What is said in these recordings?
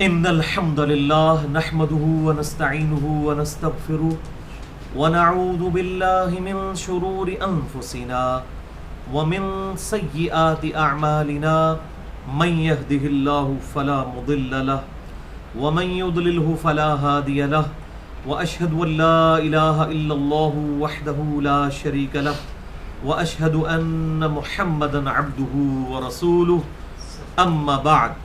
إن الحمد لله نحمده ونستعينه ونستغفره ونعوذ بالله من شرور أنفسنا ومن سيئات أعمالنا من يهده الله فلا مضل له ومن يضلله فلا هادي له وأشهد أن لا إله إلا الله وحده لا شريك له وأشهد أن محمدا عبده ورسوله أما بعد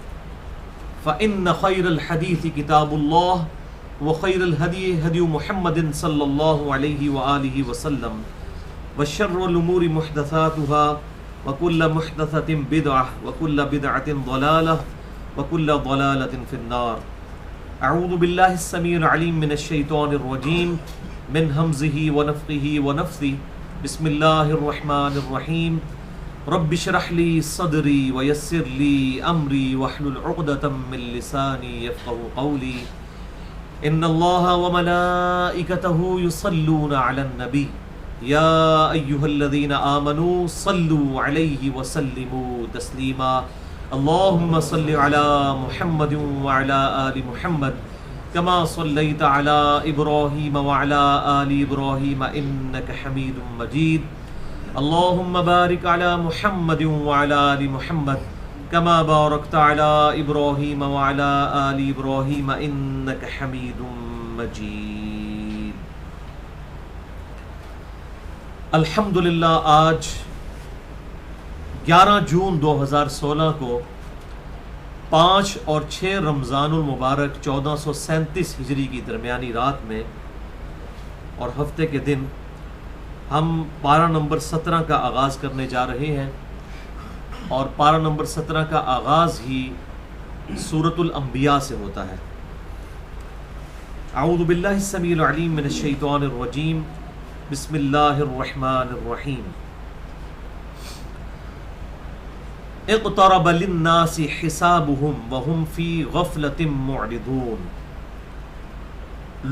فإن خير الحديث كتاب الله وخير الهدي هدي محمد صلى الله عليه وآله وسلم وشر الأمور محدثاتها وكل محدثة بدعة وكل بدعة ضلالة وكل ضلالة في النار. أعوذ بالله السميع العليم من الشيطان الرجيم من همزه ونفخه ونفثه. بسم الله الرحمن الرحيم. رب اشرح لي صدري ويسر لي امري واحلل عقدة من لساني يفقهوا قولي. ان الله وملائكته يصلون على النبي يا ايها الذين امنوا صلوا عليه وسلموا تسليما. اللهم صل على محمد وعلى آل محمد كما صليت على ابراهيم وعلى آل ابراهيم انك حميد مجيد. اللهم بارك على محمد وعلى آل محمد كما باركت على إبراهيم وعلى آل إبراهيم إنك حميد مجيد. الحمدللہ آج 11 جون 2016 کو 5 اور 6 رمضان المبارک 1437 ہجری کی درمیانی رات میں اور ہفتے کے دن ہم پارہ نمبر 17 کا آغاز کرنے جا رہے ہیں، اور پارہ نمبر 17 کا آغاز ہی سورۃ الانبیاء سے ہوتا ہے۔ اعوذ باللہ السمیع العلیم من الشیطان الرجیم، بسم اللہ الرحمن الرحیم۔ اقترب للناس حسابهم وهم فی غفلۃ معرضون۔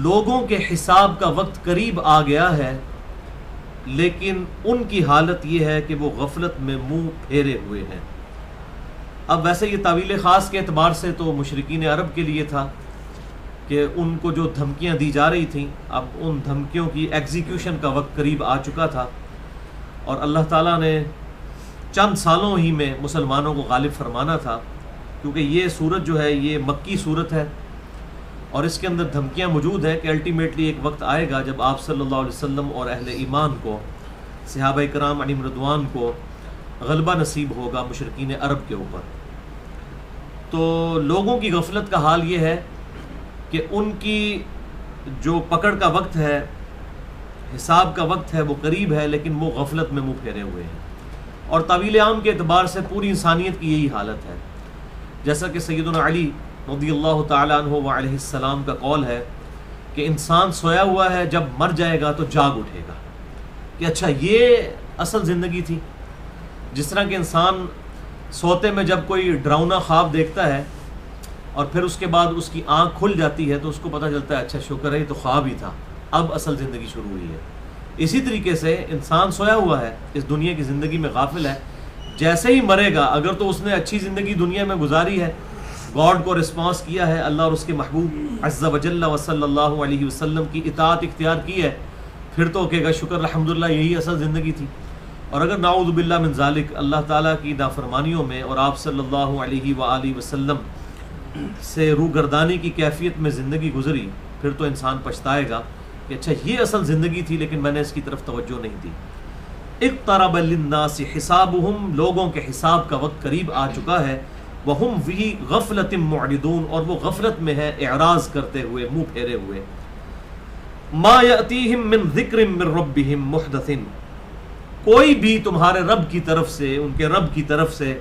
لوگوں کے حساب کا وقت قریب آ گیا ہے، لیکن ان کی حالت یہ ہے کہ وہ غفلت میں منہ پھیرے ہوئے ہیں۔ اب ویسے یہ تعویل خاص کے اعتبار سے تو مشرکین عرب کے لیے تھا کہ ان کو جو دھمکیاں دی جا رہی تھیں، اب ان دھمکیوں کی ایگزیکیوشن کا وقت قریب آ چکا تھا، اور اللہ تعالیٰ نے چند سالوں ہی میں مسلمانوں کو غالب فرمانا تھا، کیونکہ یہ سورت جو ہے یہ مکی سورت ہے، اور اس کے اندر دھمکیاں موجود ہیں کہ الٹیمیٹلی ایک وقت آئے گا جب آپ صلی اللہ علیہ وسلم اور اہل ایمان کو، صحابہ کرام علیہم رضوان کو غلبہ نصیب ہوگا مشرکین عرب کے اوپر۔ تو لوگوں کی غفلت کا حال یہ ہے کہ ان کی جو پکڑ کا وقت ہے، حساب کا وقت ہے، وہ قریب ہے، لیکن وہ غفلت میں منہ پھیرے ہوئے ہیں۔ اور تعویل عام کے اعتبار سے پوری انسانیت کی یہی حالت ہے، جیسا کہ سیدنا علی رضی اللہ تعالیٰ عنہ وعلیہ السلام کا قول ہے کہ انسان سویا ہوا ہے، جب مر جائے گا تو جاگ اٹھے گا، کہ اچھا یہ اصل زندگی تھی۔ جس طرح کہ انسان سوتے میں جب کوئی ڈراؤنا خواب دیکھتا ہے اور پھر اس کے بعد اس کی آنکھ کھل جاتی ہے تو اس کو پتہ چلتا ہے اچھا شکر ہے یہ تو خواب ہی تھا، اب اصل زندگی شروع ہوئی ہے۔ اسی طریقے سے انسان سویا ہوا ہے، اس دنیا کی زندگی میں غافل ہے، جیسے ہی مرے گا اگر تو اس نے اچھی زندگی دنیا میں گزاری ہے، گاڈ کو رسپانس کیا ہے، اللہ اور اس کے محبوب عز وجل و صلی اللہ علیہ وسلم کی اطاعت اختیار کی ہے، پھر تو کہے گا شکر الحمدللہ یہی اصل زندگی تھی۔ اور اگر نعوذ باللہ من ذالک اللہ تعالیٰ کی نافرمانیوں میں اور آپ صلی اللہ علیہ وآلہ وسلم سے روگردانی کی کیفیت میں زندگی گزری، پھر تو انسان پچھتائے گا کہ اچھا یہ اصل زندگی تھی لیکن میں نے اس کی طرف توجہ نہیں دی۔ اقترب للناس حسابهم، لوگوں کے حساب کا وقت قریب آ چکا ہے، وَهُمْ فِي غَفْلَةٍ مُعْرِضُونَ، اور وہ غفلت میں ہے، اعراض کرتے ہوئے، منہ پھیرے ہوئے۔ مَا يَأْتِيهِمْ مِنْ ذِكْرٍ مِّن رَبِّهِمْ مُحْدَثٍ، کوئی بھی تمہارے رب کی طرف سے، ان کے رب کی طرف سے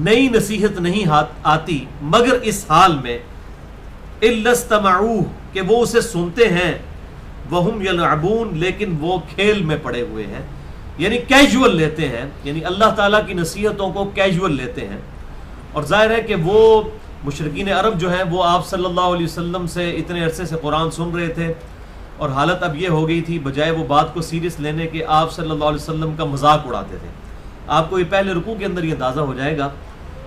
نئی نصیحت نہیں آتی مگر اس حال میں إِلَّا اسْتَمَعُوهُ، کہ وہ اسے سنتے ہیں، وَهُمْ يَلْعَبُونَ، لیکن وہ کھیل میں پڑے ہوئے ہیں، یعنی کیجول لیتے ہیں، یعنی اللہ تعالیٰ کی نصیحتوں کو کیجول لیتے ہیں۔ اور ظاہر ہے کہ وہ مشرکین عرب جو ہیں وہ آپ صلی اللہ علیہ وسلم سے اتنے عرصے سے قرآن سن رہے تھے، اور حالت اب یہ ہو گئی تھی بجائے وہ بات کو سیریس لینے کے آپ صلی اللہ علیہ وسلم کا مذاق اڑاتے تھے۔ آپ کو یہ پہلے رکوع کے اندر یہ اندازہ ہو جائے گا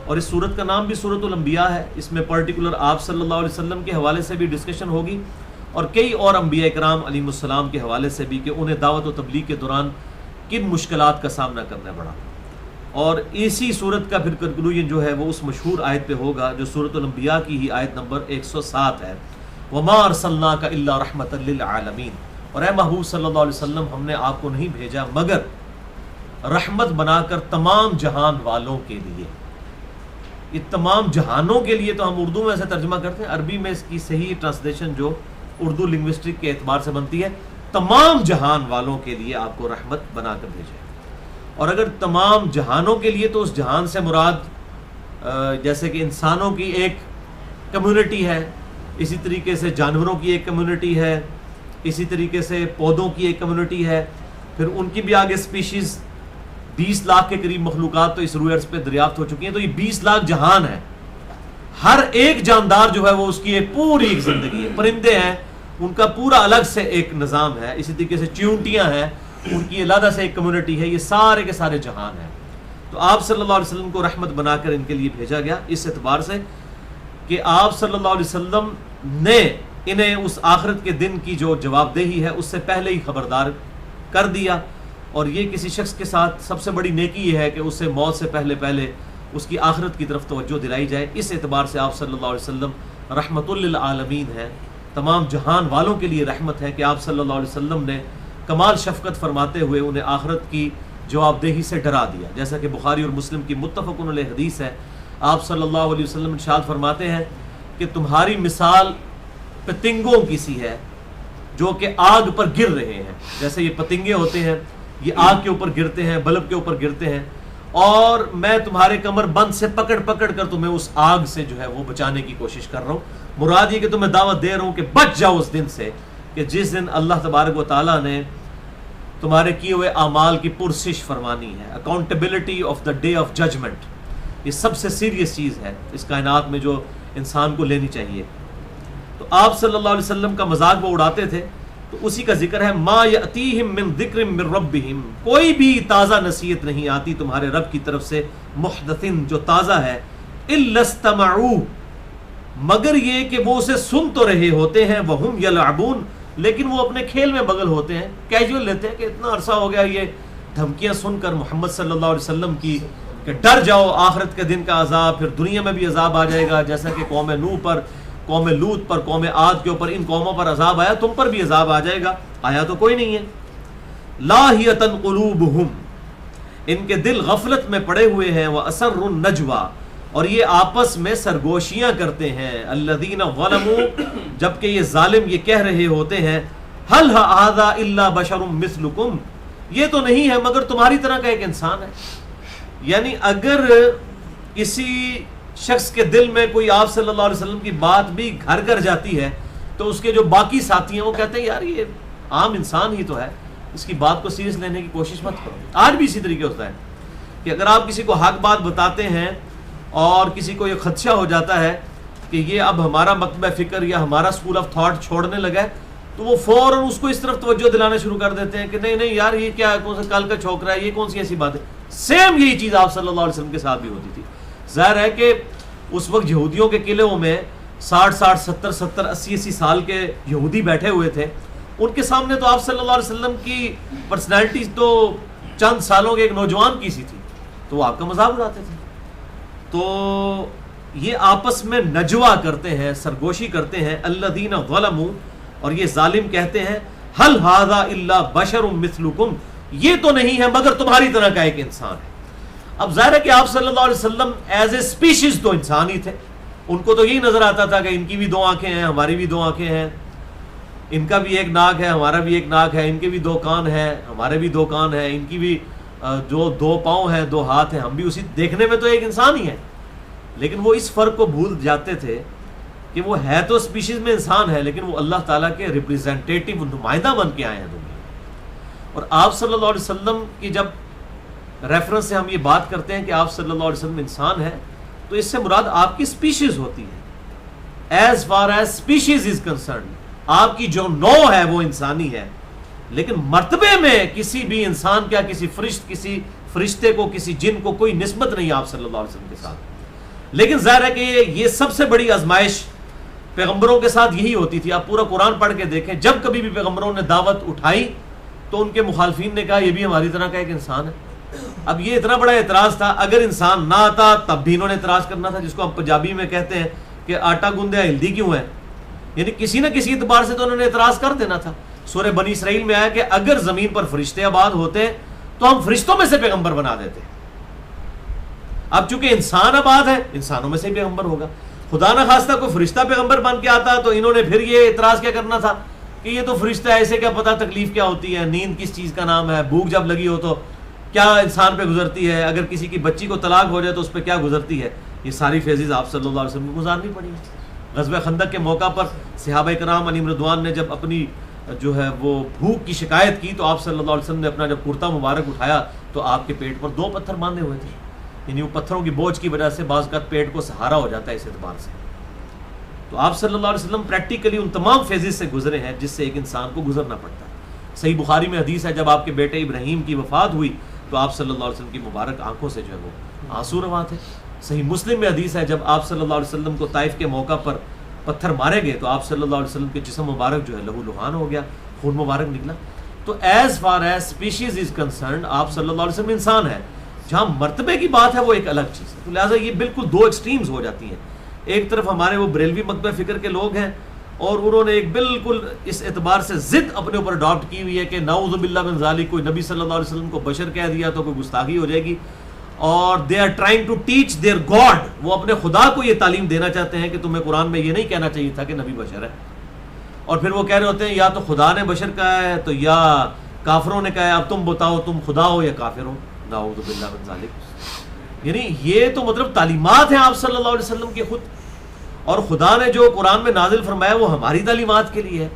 اور اس سورت کا نام بھی سورۃ الانبیاء ہے. اس میں پرٹیکولر آپ صلی اللہ علیہ وسلم کے حوالے سے بھی ڈسکشن ہوگی اور کئی اور انبیاء اکرام علیہ السلام کے حوالے سے بھی کہ انہیں دعوت و تبلیغ کے دوران کن مشکلات کا سامنا کرنا پڑا. اور اسی صورت کا پھر کنکلوژن جو ہے وہ اس مشہور آیت پہ ہوگا جو سورۃ الانبیاء کی ہی آیت نمبر 107 ہے, وَمَا أَرْسَلْنَاكَ إِلَّا رَحْمَةً لِّلْعَالَمِينَ. اور اے محبوب صلی اللہ علیہ وسلم, ہم نے آپ کو نہیں بھیجا مگر رحمت بنا کر تمام جہان والوں کے لیے. یہ تمام جہانوں کے لیے تو ہم اردو میں ایسے ترجمہ کرتے ہیں, عربی میں اس کی صحیح ٹرانسلیشن جو اردو لنگوسٹک کے اعتبار سے بنتی ہے تمام جہان والوں کے لیے آپ کو رحمت بنا کر بھیجے. اور اگر تمام جہانوں کے لیے تو اس جہان سے مراد جیسے کہ انسانوں کی ایک کمیونٹی ہے, اسی طریقے سے جانوروں کی ایک کمیونٹی ہے, اسی طریقے سے پودوں کی ایک کمیونٹی ہے, پھر ان کی بھی آگے سپیشیز 20 لاکھ کے قریب مخلوقات تو اس روئے ارض پہ دریافت ہو چکی ہیں. تو یہ 20 لاکھ جہان ہے, ہر ایک جاندار جو ہے وہ اس کی ایک پوری ایک زندگی ہے. پرندے ہیں, ان کا پورا الگ سے ایک نظام ہے, اسی طریقے سے چیونٹیاں ہیں, ان کی علیحدہ سے ایک کمیونٹی ہے. یہ سارے کے سارے جہان ہیں. تو آپ صلی اللہ علیہ وسلم کو رحمت بنا کر ان کے لیے بھیجا گیا, اس اعتبار سے کہ آپ صلی اللہ علیہ وسلم نے انہیں اس آخرت کے دن کی جو جواب دہی ہے اس سے پہلے ہی خبردار کر دیا. اور یہ کسی شخص کے ساتھ سب سے بڑی نیکی یہ ہے کہ اسے موت سے پہلے اس کی آخرت کی طرف توجہ دلائی جائے. اس اعتبار سے آپ صلی اللہ علیہ وسلم رحمت للعالمین ہیں, تمام جہان والوں کے لیے رحمت ہے کہ آپ صلی اللہ علیہ وسلم نے کمال شفقت فرماتے ہوئے انہیں آخرت کی جواب دہی سے ڈرا دیا. جیسا کہ بخاری اور مسلم کی متفق علیہ حدیث ہے, آپ صلی اللہ علیہ وسلم ارشاد فرماتے ہیں کہ تمہاری مثال پتنگوں کی سی ہے جو کہ آگ پر گر رہے ہیں. جیسے یہ پتنگے ہوتے ہیں, یہ آگ کے اوپر گرتے ہیں, بلب کے اوپر گرتے ہیں, اور میں تمہارے کمر بند سے پکڑ کر تمہیں اس آگ سے جو ہے وہ بچانے کی کوشش کر رہا ہوں. مراد یہ کہ تمہیں دعوت دے رہا ہوں کہ بچ جاؤ اس دن سے کہ جس دن اللہ تبارک و تعالیٰ نے تمہارے کیے ہوئے اعمال کی پرسش فرمانی ہے. Accountability of the day of judgment, یہ سب سے سیریس چیز ہے اس کائنات میں جو انسان کو لینی چاہیے. تو آپ صلی اللہ علیہ وسلم کا مذاق وہ اڑاتے تھے, تو اسی کا ذکر ہے, ما یأتیہم من ذکر من ربہم, کوئی بھی تازہ نصیحت نہیں آتی تمہارے رب کی طرف سے, محدثن جو تازہ ہے, الا استمعوہ, مگر یہ کہ وہ اسے سن تو رہے ہوتے ہیں, وہم یلعبون, لیکن وہ اپنے کھیل میں بغل ہوتے ہیں, کیجول لیتے ہیں کہ اتنا عرصہ ہو گیا یہ دھمکیاں سن کر محمد صلی اللہ علیہ وسلم کی کہ ڈر جاؤ آخرت کے دن کا عذاب, پھر دنیا میں بھی عذاب آ جائے گا, جیسا کہ قوم نوح پر, قوم لوط پر, قوم عاد کے اوپر, ان قوموں پر عذاب آیا, تم پر بھی عذاب آ جائے گا. آیا تو کوئی نہیں ہے. لاہیۃ قلوبہم, ان کے دل غفلت میں پڑے ہوئے ہیں, واسروا النجوی, اور یہ آپس میں سرگوشیاں کرتے ہیں, الذین ظلموا, جبکہ یہ ظالم یہ کہہ رہے ہوتے ہیں, هل ھذا الا بشر مثلکم, یہ تو نہیں ہے مگر تمہاری طرح کا ایک انسان ہے. یعنی اگر کسی شخص کے دل میں کوئی آپ صلی اللہ علیہ وسلم کی بات بھی گھر کر جاتی ہے تو اس کے جو باقی ساتھی ہیں وہ کہتے ہیں یار یہ عام انسان ہی تو ہے, اس کی بات کو سیریس لینے کی کوشش مت کرو. آج بھی اسی طریقے ہوتا ہے کہ اگر آپ کسی کو حق بات بتاتے ہیں اور کسی کو یہ خدشہ ہو جاتا ہے کہ یہ اب ہمارا مکتبہ فکر یا ہمارا اسکول آف تھاٹ چھوڑنے لگا ہے, تو وہ فوراً اس کو اس طرف توجہ دلانا شروع کر دیتے ہیں کہ نہیں یار یہ کیا کون سا کل کا چھوکرا ہے, یہ کون سی ایسی بات ہے. سیم یہی چیز آپ صلی اللہ علیہ وسلم کے ساتھ بھی ہوتی تھی. ظاہر ہے کہ اس وقت یہودیوں کے قلعوں میں 60 70 80 سال کے یہودی بیٹھے ہوئے تھے, ان کے سامنے تو آپ صلی اللہ علیہ وسلم کی پرسنالٹی تو چند سالوں کے ایک نوجوان کی سی تھی, تو وہ آپ کا مذاق اڑاتے تھے. تو یہ آپس میں نجوا کرتے ہیں, سرگوشی کرتے ہیں, الذین ظلموا, اور یہ ظالم کہتے ہیں, هل ھذا الا بشر مثلکم, یہ تو نہیں ہے مگر تمہاری طرح کا ایک انسان ہے. اب ظاہر ہے کہ آپ صلی اللہ علیہ وسلم ایز اے اسپیشیز تو انسان ہی تھے, ان کو تو یہی نظر آتا تھا کہ ان کی بھی 2 آنکھیں ہیں, ہماری بھی 2 آنکھیں ہیں, ان کا بھی ایک ناک ہے, ہمارا بھی ایک ناک ہے, ان کے بھی 2 کان ہیں, ہمارے بھی 2 کان ہیں, ان کی بھی جو 2 پاؤں ہیں, 2 ہاتھ ہیں, ہم بھی اسی, دیکھنے میں تو ایک انسان ہی ہے. لیکن وہ اس فرق کو بھول جاتے تھے کہ وہ ہے تو اسپیشیز میں انسان ہے, لیکن وہ اللہ تعالیٰ کے ریپریزنٹیٹیو نمائندہ بن کے آئے ہیں دنیا میں. اور آپ صلی اللہ علیہ وسلم کی جب ریفرنس سے ہم یہ بات کرتے ہیں کہ آپ صلی اللہ علیہ وسلم انسان ہے, تو اس سے مراد آپ کی اسپیشیز ہوتی ہے. As far as species is concerned, آپ کی جو نوع ہے وہ انسانی ہے, لیکن مرتبے میں کسی بھی انسان کیا کسی فرشتے کو, کسی جن کو کوئی نسبت نہیں آپ صلی اللہ علیہ وسلم کے ساتھ. لیکن ظاہر ہے کہ یہ سب سے بڑی آزمائش پیغمبروں کے ساتھ یہی ہوتی تھی. آپ پورا قرآن پڑھ کے دیکھیں, جب کبھی بھی پیغمبروں نے دعوت اٹھائی تو ان کے مخالفین نے کہا یہ بھی ہماری طرح کا ایک انسان ہے. اب یہ اتنا بڑا اعتراض تھا, اگر انسان نہ آتا تب بھی انہوں نے اعتراض کرنا تھا, جس کو ہم پنجابی میں کہتے ہیں کہ آٹا گوندیا ہلدی کیوں ہے, یعنی کسی نہ کسی اعتبار سے تو انہوں نے اعتراض کر دینا تھا. سورہ بنی اسرائیل میں آیا کہ اگر زمین پر فرشتے آباد ہوتے تو ہم فرشتوں میں سے پیغمبر بنا دیتے. اب چونکہ انسان آباد ہے, انسانوں میں سے ہی پیغمبر ہوگا. خدا نہ خواستہ کوئی فرشتہ پیغمبر بن کے آتا تو انہوں نے پھر یہ اعتراض کیا کرنا تھا کہ یہ تو فرشتہ ہے, اسے کیا پتا تکلیف کیا ہوتی ہے, نیند کس چیز کا نام ہے, بھوک جب لگی ہو تو کیا انسان پہ گزرتی ہے, اگر کسی کی بچی کو طلاق ہو جائے تو اس پہ کیا گزرتی ہے. یہ ساری فیضز آپ صلی اللہ علیہ وسلم کو گزارنی پڑی ہے. غزوہ خندق کے موقع پر صحابہ کرام علیہم رضوان نے جب اپنی جو ہے وہ بھوک کی شکایت کی تو آپ صلی اللہ علیہ وسلم نے اپنا جب کرتا مبارک اٹھایا تو آپ کے پیٹ پر 2 پتھر باندھے ہوئے تھے. یعنی وہ پتھروں کی بوجھ کی وجہ سے بعض اوقات پیٹ کو سہارا ہو جاتا ہے اس اعتبار سے. تو آپ صلی اللہ علیہ وسلم پریکٹیکلی ان تمام فیزز سے گزرے ہیں جس سے ایک انسان کو گزرنا پڑتا ہے. صحیح بخاری میں حدیث ہے, جب آپ کے بیٹے ابراہیم کی وفات ہوئی تو آپ صلی اللہ علیہ وسلم کی مبارک آنکھوں سے جو ہے وہ آنسو رواں تھے. صحیح مسلم میں حدیث ہے, جب آپ صلی اللہ علیہ وسلم کو طائف کے موقع پر پتھر مارے گئے تو آپ صلی اللہ علیہ وسلم کے جسم مبارک جو ہے لہو لہان ہو گیا, خون مبارک نکلا. تو as far as species is concerned آپ صلی اللہ علیہ وسلم انسان ہے. جہاں مرتبے کی بات ہے وہ ایک الگ چیز ہے. تو لہٰذا یہ بالکل 2 ایکسٹریمز ہو جاتی ہیں. ایک طرف ہمارے وہ بریلوی مکتبہ فکر کے لوگ ہیں اور انہوں نے ایک بالکل اس اعتبار سے ضد اپنے اوپر اڈاپٹ کی ہوئی ہے کہ نعوذ باللہ من ذالک, کوئی نبی صلی اللہ علیہ وسلم کو بشر کہہ دیا تو کوئی گستاخی ہو جائے گی. اور they are trying to teach their god, وہ اپنے خدا کو یہ تعلیم دینا چاہتے ہیں کہ تمہیں قرآن میں یہ نہیں کہنا چاہیے تھا کہ نبی بشر ہے. اور پھر وہ کہہ رہے ہوتے ہیں یا تو خدا نے بشر کہا ہے تو یا کافروں نے کہا ہے, اب تم بتاؤ تم خدا ہو یا کافر ہو. نعوذ باللہ من ذالک. یعنی یہ تو مطلب تعلیمات ہیں آپ صلی اللہ علیہ وسلم کی خود, اور خدا نے جو قرآن میں نازل فرمایا وہ ہماری تعلیمات کے لیے ہے.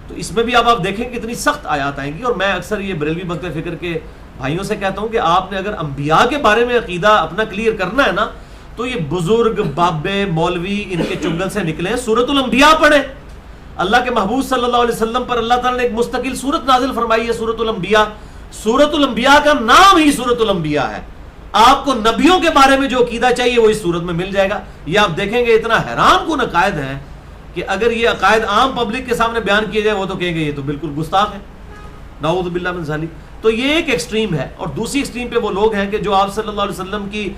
تو اس میں بھی اب آپ دیکھیں کتنی سخت آیات آئیں گی. اور میں اکثر یہ بریلوی مکتبہ فکر کے بھائیوں سے کہتا ہوں کہ آپ نے اگر انبیاء کے بارے میں عقیدہ اپنا کلیئر کرنا ہے نا تو یہ بزرگ بابے مولوی ان کے چنگل سے نکلیں, سورۃ الانبیاء پڑھیں. اللہ کے محبوب صلی اللہ علیہ وسلم پر اللہ تعالیٰ نے ایک مستقل سورت نازل فرمائی ہے, سورۃ الانبیاء. سورۃ الانبیاء کا نام ہی سورۃ الانبیاء ہے. آپ کو نبیوں کے بارے میں جو عقیدہ چاہیے وہ اس صورت میں مل جائے گا. یہ آپ دیکھیں گے اتنا حیران کن عقائد ہیں کہ اگر یہ عقائد عام پبلک کے سامنے بیان کیے جائے وہ تو کہیں گے یہ تو بالکل گستاخ ہے, نعوذ باللہ من ذالک. تو یہ ایک ایکسٹریم ہے. اور دوسری ایکسٹریم پہ وہ لوگ ہیں کہ جو آپ صلی اللہ علیہ وسلم کی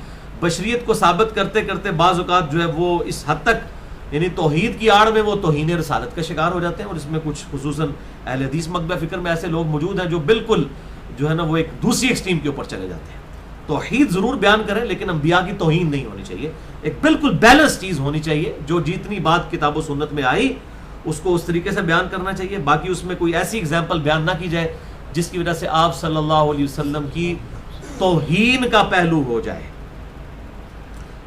بشریت کو ثابت کرتے کرتے بعض اوقات جو ہے وہ اس حد تک یعنی توحید کی آڑ میں وہ توہین رسالت کا شکار ہو جاتے ہیں. اور اس میں کچھ خصوصاً اہل حدیث مکتبہ فکر میں ایسے لوگ موجود ہیں جو بالکل جو ہے نا وہ ایک دوسری ایکسٹریم کے اوپر چلے جاتے ہیں. توحید ضرور بیان کریں لیکن انبیاء کی توہین نہیں ہونی چاہیے. ایک بالکل بیلنس چیز ہونی چاہیے, جو جتنی بات کتاب و سنت میں آئی اس کو اس طریقے سے بیان کرنا چاہیے. باقی اس میں کوئی ایسی اگزامپل بیان نہ کی جائے جس کی وجہ سے آپ صلی اللہ علیہ وسلم کی توہین کا پہلو ہو جائے.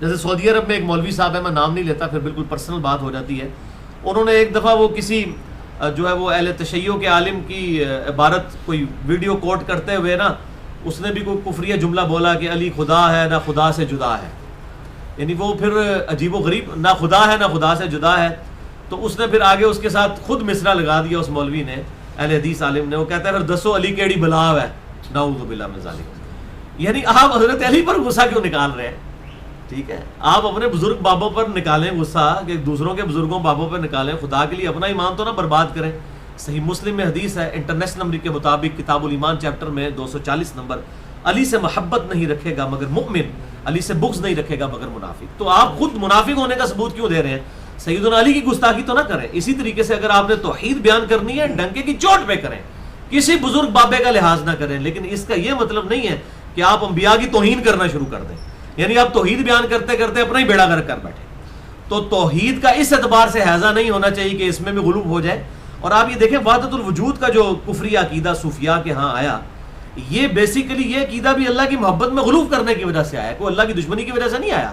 جیسے سعودی عرب میں ایک مولوی صاحب ہے, میں نام نہیں لیتا پھر بالکل پرسنل بات ہو جاتی ہے. انہوں نے ایک دفعہ وہ کسی جو ہے وہ اہل تشیع کے عالم کی عبارت کوئی ویڈیو کوٹ کرتے ہوئے نا اس نے بھی کوئی کفریہ جملہ بولا کہ علی خدا ہے نہ خدا سے جدا ہے. یعنی وہ پھر عجیب و غریب, نہ خدا ہے نہ خدا سے جدا ہے. تو اس نے پھر آگے اس کے ساتھ خود مصرع لگا دیا اس مولوی نے, اہل حدیث عالم نے. وہ کہتا ہے پھر دسو علی کیڑی بلا ہے, نعوذ باللہ من ذالک. یعنی آپ حضرت علی پر غصہ کیوں نکال رہے ہیں؟ ٹھیک ہے, آپ اپنے بزرگ بابوں پر نکالیں غصہ کہ دوسروں کے بزرگوں بابوں پر نکالیں, خدا کے لیے اپنا ایمان تو نہ برباد کریں. صحیح مسلم میں حدیث ہے انٹرنیشنل نمبر کے مطابق کتاب الایمان چیپٹر میں 240 نمبر, علی سے محبت نہیں رکھے گا مگر مؤمن, علی سے بغض نہیں رکھے گا مگر منافق. تو آپ خود منافق ہونے کا ثبوت کیوں دے رہے ہیں؟ سیدنا علی کی گستاخی تو نہ کریں. اسی طریقے سے اگر آپ نے توحید بیان کرنی ہے ڈنکے کی چوٹ پہ کریں, کسی بزرگ بابے کا لحاظ نہ کریں. لیکن اس کا یہ مطلب نہیں ہے کہ آپ انبیاء کی توہین کرنا شروع کر دیں, یعنی آپ توحید بیان کرتے کرتے اپنا ہی بیڑا غرق کر بیٹھے. تو توحید کا اس اعتبار سے حیضہ نہیں ہونا چاہیے کہ اس میں بھی غلوب ہو جائے. اور آپ یہ دیکھیں وحدت الوجود کا جو کفری عقیدہ صوفیاء کے ہاں آیا, یہ بیسیکلی یہ عقیدہ بھی اللہ کی محبت میں غلوب کرنے کی وجہ سے آیا, کوئی اللہ کی دشمنی کی وجہ سے نہیں آیا.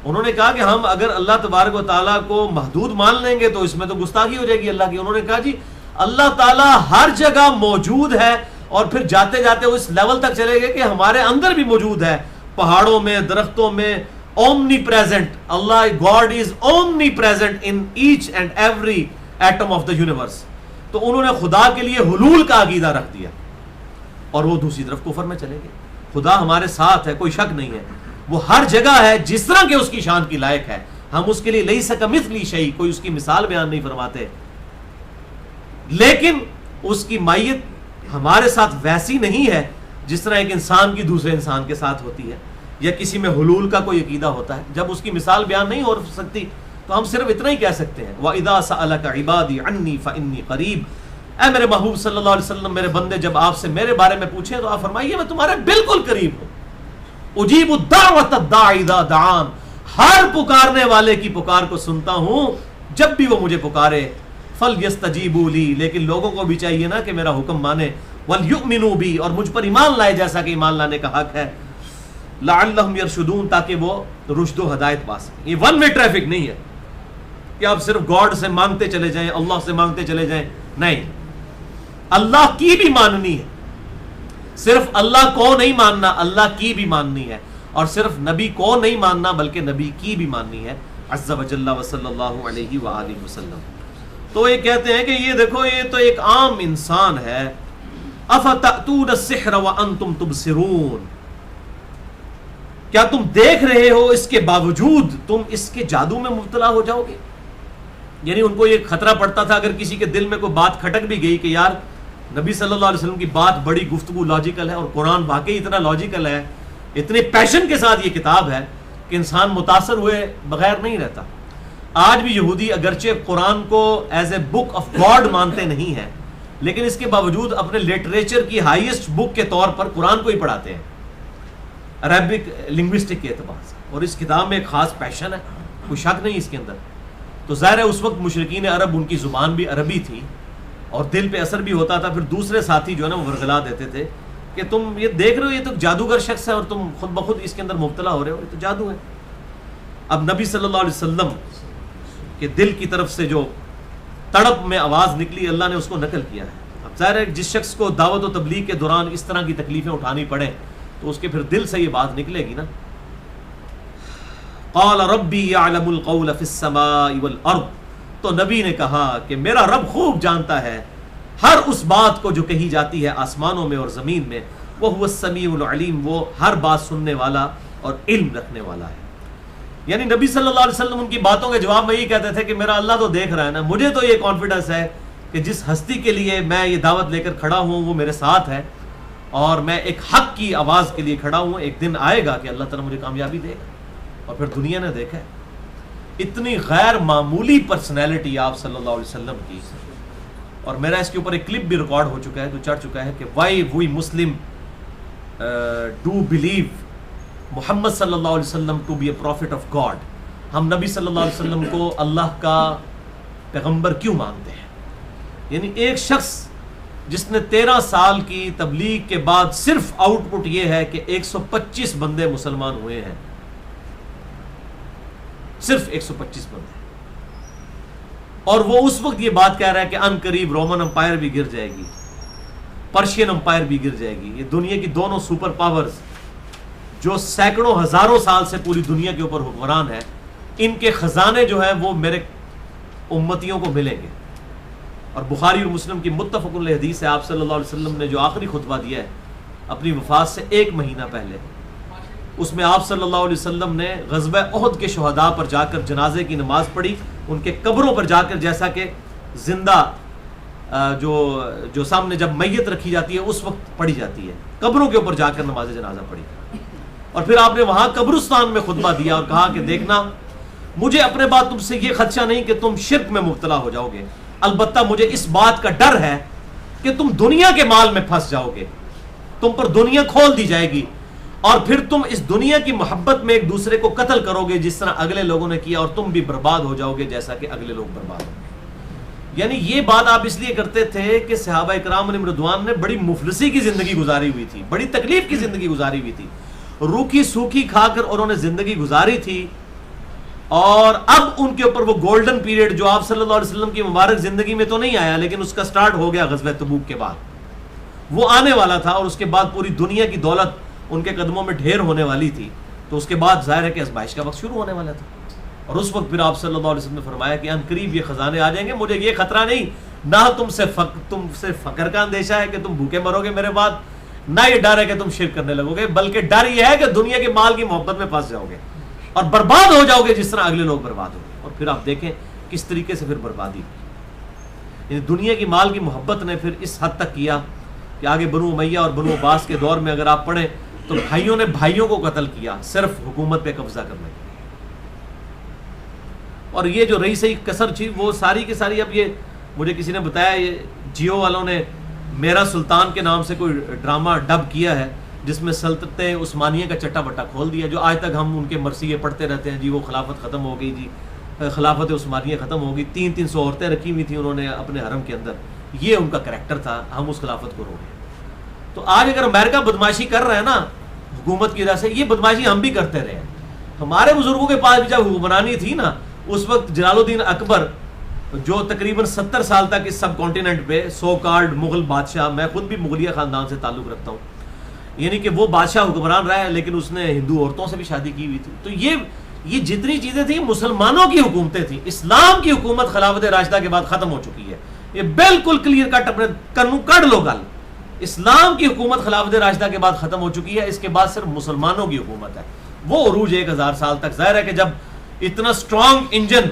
انہوں نے کہا کہ ہم اگر اللہ تبارک و تعالیٰ کو محدود مان لیں گے تو اس میں تو گستاخی ہو جائے گی اللہ کی. انہوں نے کہا جی اللہ تعالیٰ ہر جگہ موجود ہے, اور پھر جاتے جاتے وہ اس لیول تک چلے گئے کہ ہمارے اندر بھی موجود ہے, پہاڑوں میں, درختوں میں, اومنی پریزنٹ. اللہ god is omnipresent in each and every atom of the universe. تو انہوں نے خدا کے لیے حلول کا عقیدہ رکھ دیا اور وہ دوسری طرف کفر میں چلے گئے. خدا ہمارے ساتھ ہے, کوئی شک نہیں ہے, وہ ہر جگہ ہے جس طرح کہ اس کی شان کی لائق ہے. ہم اس کے لیے لیس کمثلہ شیء، کوئی اس کی مثال بیان نہیں فرماتے، لیکن اس کی مائیت ہمارے ساتھ ویسی نہیں ہے جس طرح ایک انسان کی دوسرے انسان کے ساتھ ہوتی ہے، یا کسی میں حلول کا کوئی عقیدہ ہوتا ہے. جب اس کی مثال بیان نہیں ہو سکتی تو ہم صرف اتنا ہی کہہ سکتے ہیں وَإِذَا سَأَلَكَ عِبَادِي عَنِّي فَإِنِّي قَرِيبٌ. اے میرے محبوب صلی اللہ علیہ وسلم، میرے بندے جب آپ سے میرے بارے میں پوچھیں تو آپ فرمائیے میں تمہارے بالکل قریب ہوں. اجیب الدعوۃ الداعی اذا دعان، ہر پکارنے والے کی پکار کو سنتا ہوں جب بھی وہ مجھے پکارے. فَلْيَسْتَجِيبُوا لِي، لیکن لوگوں کو بھی چاہیے نا کہ میرا حکم مانے. وَلْيُؤْمِنُوا بِي، اور مجھ پر ایمان لائے جیسا کہ ایمان لانے کا حق ہے. لَعَلَّهُمْ يَرْشُدُونَ، تاکہ وہ رشد و ہدایت پا سکیں. یہ ون وے ٹریفک نہیں ہے کہ آپ صرف گاڈ سے مانگتے چلے جائیں، اللہ سے مانگتے چلے جائیں. نہیں، اللہ کی بھی ماننی ہے. صرف اللہ کو نہیں ماننا، اللہ کی بھی ماننی ہے. اور صرف نبی کو نہیں ماننا بلکہ نبی کی بھی ماننی ہے عز وجل وصلی اللہ علیہ وآلہ وسلم. تو یہ کہتے ہیں کہ یہ دیکھو، یہ تو ایک عام انسان ہے. افتأتون السحر وانتم تبصرون، کیا تم دیکھ رہے ہو اس کے باوجود تم اس کے جادو میں مبتلا ہو جاؤ گے. یعنی ان کو یہ خطرہ پڑتا تھا اگر کسی کے دل میں کوئی بات کھٹک بھی گئی کہ یار نبی صلی اللہ علیہ وسلم کی بات بڑی گفتگو لاجیکل ہے، اور قرآن واقعی اتنا لاجیکل ہے، اتنے پیشن کے ساتھ یہ کتاب ہے کہ انسان متاثر ہوئے بغیر نہیں رہتا. آج بھی یہودی اگرچہ قرآن کو as a book of God مانتے نہیں ہیں، لیکن اس کے باوجود اپنے لٹریچر کی ہائیسٹ بک کے طور پر قرآن کو ہی پڑھاتے ہیں عربک لنگوسٹک کے اعتبار سے. اور اس کتاب میں ایک خاص پیشن ہے، کوئی شک نہیں اس کے اندر. تو ظاہر ہے اس وقت مشرکین عرب، ان کی زبان بھی عربی تھی اور دل پہ اثر بھی ہوتا تھا. پھر دوسرے ساتھی جو ہے نا وہ ورغلا دیتے تھے کہ تم یہ دیکھ رہے ہو، یہ تو جادوگر شخص ہے اور تم خود بخود اس کے اندر مبتلا ہو رہے ہو، یہ تو جادو ہے. اب نبی صلی اللہ علیہ وسلم کے دل کی طرف سے جو تڑپ میں آواز نکلی، اللہ نے اس کو نقل کیا ہے. اب ظاہر ہے جس شخص کو دعوت و تبلیغ کے دوران اس طرح کی تکلیفیں اٹھانی پڑیں تو اس کے پھر دل سے یہ بات نکلے گی نا. قال ربی یعلم القول فی السماء والارض، تو نبی نے کہا کہ میرا رب خوب جانتا ہے ہر اس بات کو جو کہی جاتی ہے آسمانوں میں اور زمین میں. وہو السمیع العلیم، وہ ہر بات سننے والا اور علم رکھنے والا ہے. یعنی نبی صلی اللہ علیہ وسلم ان کی باتوں کے جواب میں یہ کہتے تھے کہ میرا اللہ تو دیکھ رہا ہے نا، مجھے تو یہ کانفیڈنس ہے کہ جس ہستی کے لیے میں یہ دعوت لے کر کھڑا ہوں وہ میرے ساتھ ہے، اور میں ایک حق کی آواز کے لیے کھڑا ہوں. ایک دن آئے گا کہ اللہ تعالیٰ مجھے کامیابی دے گا. اور پھر دنیا نے دیکھا اتنی غیر معمولی پرسنالٹی آپ صلی اللہ علیہ وسلم کی. اور میرا اس کے اوپر ایک کلپ بھی ریکارڈ ہو چکا ہے، تو چڑھ چکا ہے کہ why we Muslim do believe Muhammad صلی اللہ علیہ وسلم to be a prophet of God. ہم نبی صلی اللہ علیہ وسلم کو اللہ کا پیغمبر کیوں مانتے ہیں. یعنی ایک شخص جس نے 13 سال کی تبلیغ کے بعد صرف آؤٹ پٹ یہ ہے کہ 125 بندے مسلمان ہوئے ہیں، صرف 125 بندے. اور وہ اس وقت یہ بات کہہ رہا ہے کہ ان قریب رومن امپائر بھی گر جائے گی، پرشین امپائر بھی گر جائے گی. یہ دنیا کی دونوں سپر پاورز جو سینکڑوں ہزاروں سال سے پوری دنیا کے اوپر حکمران ہے، ان کے خزانے جو ہیں وہ میرے امتیوں کو ملیں گے. اور بخاری اور مسلم کی متفق علیہ حدیث ہے، آپ صلی اللہ علیہ وسلم نے جو آخری خطبہ دیا ہے اپنی وفات سے 1 مہینہ پہلے، اس میں آپ صلی اللہ علیہ وسلم نے غزوہ احد کے شہداء پر جا کر جنازے کی نماز پڑھی. ان کے قبروں پر جا کر، جیسا کہ زندہ جو سامنے جب میت رکھی جاتی ہے اس وقت پڑھی جاتی ہے، قبروں کے اوپر جا کر نماز جنازہ پڑھی. اور پھر آپ نے وہاں قبرستان میں خطبہ دیا اور کہا کہ دیکھنا، مجھے اپنے بعد تم سے یہ خدشہ نہیں کہ تم شرک میں مبتلا ہو جاؤ گے، البتہ مجھے اس بات کا ڈر ہے کہ تم دنیا کے مال میں پھنس جاؤ گے، تم پر دنیا کھول دی جائے گی، اور پھر تم اس دنیا کی محبت میں ایک دوسرے کو قتل کرو گے جس طرح اگلے لوگوں نے کیا، اور تم بھی برباد ہو جاؤ گے جیسا کہ اگلے لوگ برباد ہو گئے. یعنی یہ بات آپ اس لیے کرتے تھے کہ صحابہ کرام علیہم رضوان نے بڑی مفلسی کی زندگی گزاری ہوئی تھی، بڑی تکلیف کی زندگی گزاری ہوئی تھی، روکھی سوکھی کھا کر انہوں نے زندگی گزاری تھی. اور اب ان کے اوپر وہ گولڈن پیریڈ جو آپ صلی اللہ علیہ وسلم کی مبارک زندگی میں تو نہیں آیا لیکن اس کا سٹارٹ ہو گیا غزوہ تبوک کے بعد، وہ آنے والا تھا. اور اس کے بعد پوری دنیا کی دولت ان کے قدموں میں ڈھیر ہونے والی تھی. تو اس کے بعد ظاہر ہے کہ آزمائش کا وقت شروع ہونے والا تھا. اور اس وقت پھر آپ صلی اللہ علیہ وسلم نے فرمایا کہ ان قریب یہ خزانے آ جائیں گے، مجھے یہ خطرہ نہیں، نہ تم سے فقر کا اندیشہ ہے کہ تم بھوکے مرو گے میرے بعد، نہ یہ ڈر ہے کہ تم شرک کرنے لگو گے، بلکہ ڈر یہ ہے کہ دنیا کے مال کی محبت میں پھنس جاؤ گے اور برباد ہو جاؤ گے جس طرح اگلے لوگ برباد ہو گئے۔ اور پھر آپ دیکھیں کس طریقے سے پھر بربادی ہوئی، یعنی دنیا کی مال کی محبت نے پھر اس حد تک کیا کہ آگے بنو امیہ اور بنو عباس کے دور میں اگر آپ پڑھیں تو بھائیوں نے بھائیوں کو قتل کیا صرف حکومت پہ قبضہ کرنے کے۔ اور یہ جو رہی صحیح کسر تھی وہ ساری کی ساری، اب یہ مجھے کسی نے بتایا یہ جیو والوں نے میرا سلطان کے نام سے کوئی ڈرامہ ڈب کیا ہے جس میں سلطنت عثمانیہ کا چٹا بٹا کھول دیا، جو آج تک ہم ان کے مرثیے پڑھتے رہتے ہیں، جی وہ خلافت ختم ہو گئی، جی خلافت عثمانیہ ختم ہو گئی، 300 عورتیں رکھی ہوئی تھیں انہوں نے اپنے حرم کے اندر، یہ ان کا کریکٹر تھا، ہم اس خلافت کو رو رہے ہیں۔ تو آج اگر امریکہ بدماشی کر رہا ہے نا حکومت کی وجہ سے، یہ بدماشی ہم بھی کرتے رہے ہیں۔ ہمارے بزرگوں کے پاس بھی جب حکمرانی تھی نا، اس وقت جلال الدین اکبر جو تقریباً 70 سال تک اس سب کانٹیننٹ پہ سو کالڈ مغل بادشاہ، میں خود بھی مغلیہ خاندان سے تعلق رکھتا ہوں، یعنی کہ وہ بادشاہ حکمران رہا ہے لیکن اس نے ہندو عورتوں سے بھی شادی کی ہوئی تھی۔ تو یہ جتنی چیزیں تھیں مسلمانوں کی حکومتیں تھیں، اسلام کی حکومت خلافت راشدہ کے بعد ختم ہو چکی ہے، یہ بالکل کلیئر کٹ، اپنے کنوں کڑ لو گل، اسلام کی حکومت خلافت راشدہ کے بعد ختم ہو چکی ہے، اس کے بعد صرف مسلمانوں کی حکومت ہے۔ وہ عروج 1000 سال تک، ظاہر ہے کہ جب اتنا سٹرونگ انجن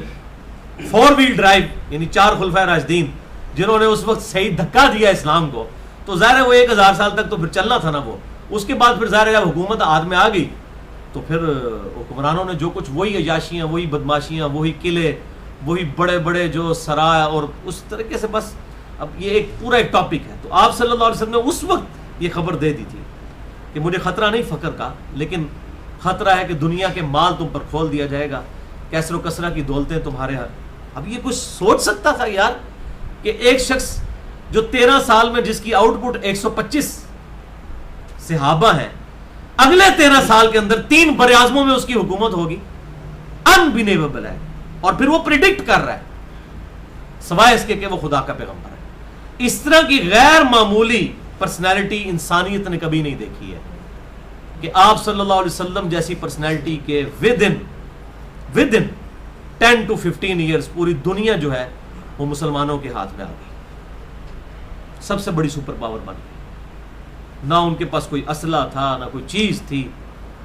4 ویل ڈرائیو، یعنی 4 خلفائے راشدین جنہوں نے اس وقت صحیح دھکا دیا اسلام کو، تو ظاہر ہے وہ 1000 سال تک تو پھر چلنا تھا نا وہ۔ اس کے بعد پھر ظاہر ہے جب حکومت ہاتھ میں آ گئی تو پھر حکمرانوں نے جو کچھ، وہی عیاشیاں، وہی بدماشیاں، وہی قلعے، وہی بڑے بڑے جو سرائے، اور اس طریقے سے بس اب یہ ایک پورا ایک ٹاپک ہے۔ تو آپ صلی اللہ علیہ وسلم نے اس وقت یہ خبر دے دی تھی کہ مجھے خطرہ نہیں فقر کا، لیکن خطرہ ہے کہ دنیا کے مال تم پر کھول دیا جائے گا، کیسر و کسرہ کی دولتیں تمہارے ہاتھ۔ اب یہ کچھ سوچ سکتا تھا یار کہ ایک شخص جو 13 سال میں جس کی آؤٹ پٹ 125 صحابہ ہیں، اگلے 13 سال کے اندر 3 براعظموں میں اس کی حکومت ہوگی، انبلیویبل ہے، اور پھر وہ پریڈکٹ کر رہا ہے سوائے اس کے کہ وہ خدا کا پیغمبر ہے۔ اس طرح کی غیر معمولی پرسنالٹی انسانیت نے کبھی نہیں دیکھی ہے کہ آپ صلی اللہ علیہ وسلم جیسی پرسنالٹی کے ود ان 10 to 15 ایئرز پوری دنیا جو ہے وہ مسلمانوں کے ہاتھ میں آ گئی، سب سے بڑی سپر پاور بن گئی۔ نہ ان کے پاس کوئی اسلحہ تھا، نہ کوئی چیز تھی،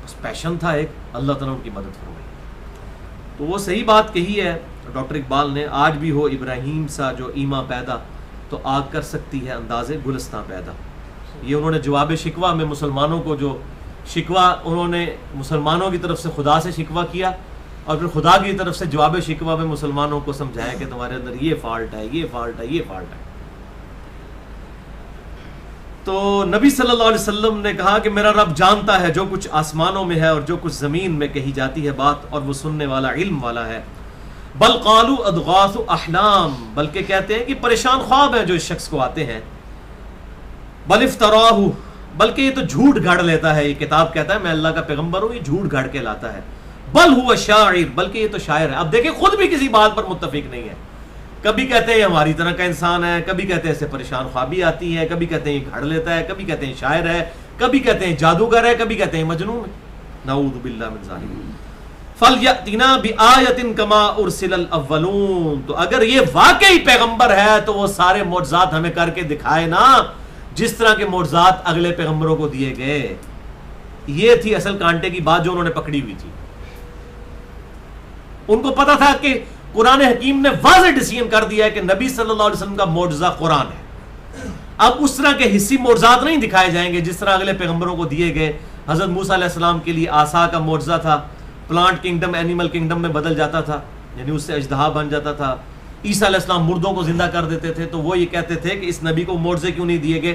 بس پیشن تھا ایک، اللہ تعالیٰ ان کی مدد فرمائی۔ تو وہ صحیح بات کہی ہے ڈاکٹر اقبال نے، آج بھی ہو ابراہیم سا جو ایما پیدا، تو آگ کر سکتی ہے انداز گلستان پیدا۔ یہ انہوں نے جواب شکوہ میں مسلمانوں کو، جو شکوہ انہوں نے مسلمانوں کی طرف سے خدا سے شکوہ کیا، اور پھر خدا کی طرف سے جواب شکوہ میں مسلمانوں کو سمجھایا کہ تمہارے اندر یہ فالٹ ہے، یہ فالٹ ہے، یہ فالٹ ہے۔ تو نبی صلی اللہ علیہ وسلم نے کہا کہ میرا رب جانتا ہے جو کچھ آسمانوں میں ہے اور جو کچھ زمین میں کہی جاتی ہے بات، اور وہ سننے والا علم والا ہے۔ بل قالوا اضغاث احلام، بلکہ کہتے ہیں کہ پریشان خواب ہیں جو اس شخص کو آتے ہیں۔ بل افتراہ، بلکہ یہ تو جھوٹ گھڑ لیتا ہے، یہ کتاب کہتا ہے میں اللہ کا پیغمبر ہوں، یہ جھوٹ گھڑ کے لاتا ہے۔ بل ہوا شاعر، بلکہ یہ تو شاعر ہے۔ اب دیکھیں خود بھی کسی بات پر متفق نہیں ہے، کبھی کہتے ہیں یہ ہماری طرح کا انسان ہے، کبھی کہتے ہیں اسے پریشان خوابی آتی ہے، کبھی کہتے ہیں یہ گھڑ لیتا ہے، کبھی کہتے ہیں شاعر ہے، کبھی کہتے ہیں جادوگر ہے، کبھی کہتے ہیں مجنون ہے، نعوذ باللہ من ذالک۔ فَلْيَأْتِنَا بِآیَةٍ كَمَا أُرْسِلَ الْأَوَّلُونَ، تو اگر یہ واقعی پیغمبر ہے تو وہ سارے معجزات ہمیں کر کے دکھائے نا، جس طرح کے معجزات اگلے پیغمبروں کو دیے گئے۔ یہ تھی اصل کانٹے کی بات جو انہوں نے پکڑی ہوئی تھی۔ ان کو پتا تھا کہ قرآن حکیم نے واضح ڈیسیژن کر دیا ہے کہ نبی صلی اللہ علیہ وسلم کا معجزہ قرآن ہے۔ اب اس طرح کے حصی معجزات نہیں دکھائے جائیں گے جس طرح اگلے پیغمبروں کو دیے گئے۔ حضرت موسیٰ علیہ السلام کے لیے عصا کا معجزہ تھا، پلانٹ کنگڈم اینیمل کنگڈم میں بدل جاتا تھا، یعنی اس سے اژدہا بن جاتا تھا۔ عیسیٰ علیہ السلام مردوں کو زندہ کر دیتے تھے، تو وہ یہ کہتے تھے کہ اس نبی کو معجزے کیوں نہیں دیے گئے؟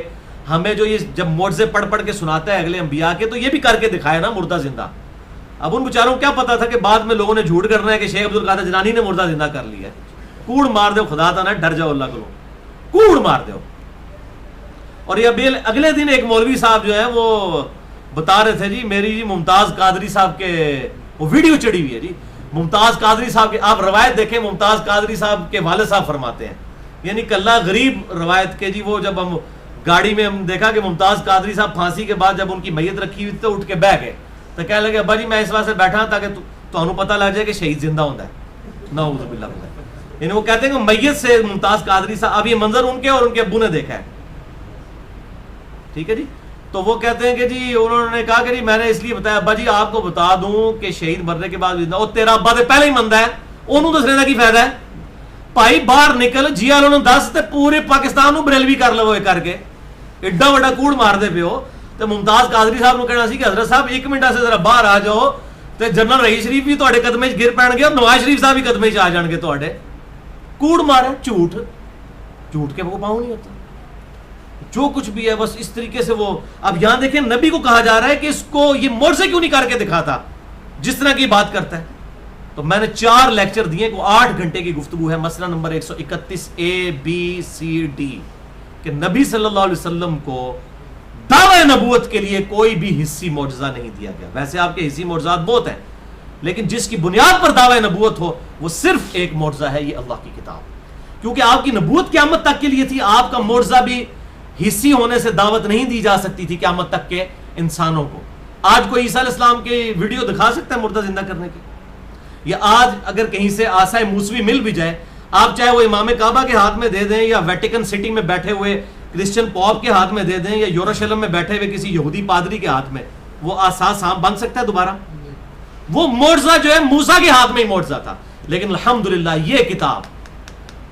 ہمیں جو یہ جب معجزے پڑھ پڑھ کے سناتا ہے اگلے انبیاء کے، تو یہ بھی کر کے دکھائے نا مردہ زندہ۔ اب ان بیچاروں کو کیا پتا تھا کہ بعد میں لوگوں نے جھوٹ کرنا ہے کہ شیخ عبد القادر جیلانی نے مردہ زندہ کر لیا ہے۔ کوڑ مار دو، خدا تھا نا، ڈر جاؤ اللہ کو، کوڑ مار دو۔ اور یہ اگلے دن ایک مولوی صاحب جو ہے وہ بتا رہے تھے، جی میری جی ممتاز قادری صاحب کے وہ ویڈیو چڑھی ہوئی ہے، جی ممتاز قادری صاحب کے، آپ روایت دیکھیں، ممتاز قادری صاحب کے والد صاحب فرماتے ہیں، یعنی کلّا غریب روایت کے، جی وہ جب ہم گاڑی میں ہم دیکھا کہ ممتاز قادری صاحب پھانسی کے بعد جب ان کی میت رکھی ہوئی تو اٹھ کے بیٹھ گئے، تو کہنے لگے ابا جی میں اس واسطے بیٹھا تاکہ تمہیں پتہ لگ جائے کہ شہید زندہ ہوتا ہے، نعوذ باللہ من ذالک۔ یعنی وہ کہتے ہیں کہ میت سے ممتاز قادری صاحب، اب یہ منظر ان کے اور ان کے ابو نے دیکھا ہے، ٹھیک ہے جی۔ تو وہ کہتے ہیں کہ جی انہوں نے کہا کہ جی میں نے اس لیے بتایا ابا جی آپ کو بتا دوں کہ شہید مرنے کے بعد وہ تیرا ابا تو پہلے ہی مندا ہے انہوں دسنے کا کی فائدہ ہے بھائی باہر نکل جی انہوں نے دس تے پورے پاکستان نو بریلوی کر لو کر کے ایڈا بڑا کوڑ مار دے پیو تو ممتاز قادری صاحب نو کہنا سی کہ حضرت صاحب ایک منٹ سے ذرا باہر آ جاؤ تے جنرل رئیس شریف بھی تواڈے قدمے وچ گر پین گے اور نواز شریف صاحب بھی قدمے وچ آ جان گے تواڈے کوڑ مارے جھوٹ کے وہ پاؤں نہیں ہوتا جو کچھ بھی ہے بس اس طریقے سے وہ اب یہاں دیکھیں نبی کو کہا جا رہا ہے کہ اس کو یہ معجزے کیوں نہیں کر کے دکھاتا جس طرح کی بات کرتا ہے تو میں نے 4 لیکچر دیے کو 8 گھنٹے کی گفتگو ہے مسئلہ نمبر 131 ABCD کہ نبی صلی اللہ علیہ وسلم کو دعوی نبوت کے لیے کوئی بھی حصی معجزہ نہیں دیا گیا ویسے آپ کے حصی معجزات بہت ہیں لیکن جس کی بنیاد پر دعوی نبوت ہو وہ صرف ایک معجزہ ہے یہ اللہ کی کتاب کیونکہ آپ کی نبوت قیامت تک کے لیے تھی آپ کا معجزہ بھی حصی ہونے سے دعوت نہیں دی جا سکتی تھی قیامت تک کے انسانوں کو آج کوئی عیسیٰ علیہ السلام کی ویڈیو دکھا سکتا ہے مردہ زندہ کرنے کی یا آج اگر کہیں سے آسائے موسوی مل بھی جائے آپ چاہے وہ امام کعبہ کے ہاتھ میں دے دیں یا ویٹیکن سٹی میں بیٹھے ہوئے کرسچن پوپ کے ہاتھ میں دے دیں یا یوروشلم میں بیٹھے ہوئے کسی یہودی پادری کے ہاتھ میں وہ آسان سانپ بن سکتا ہے دوبارہ وہ معجزہ جو ہے موسیٰ کے ہاتھ میں ہی معجزہ تھا لیکن الحمدللہ یہ کتاب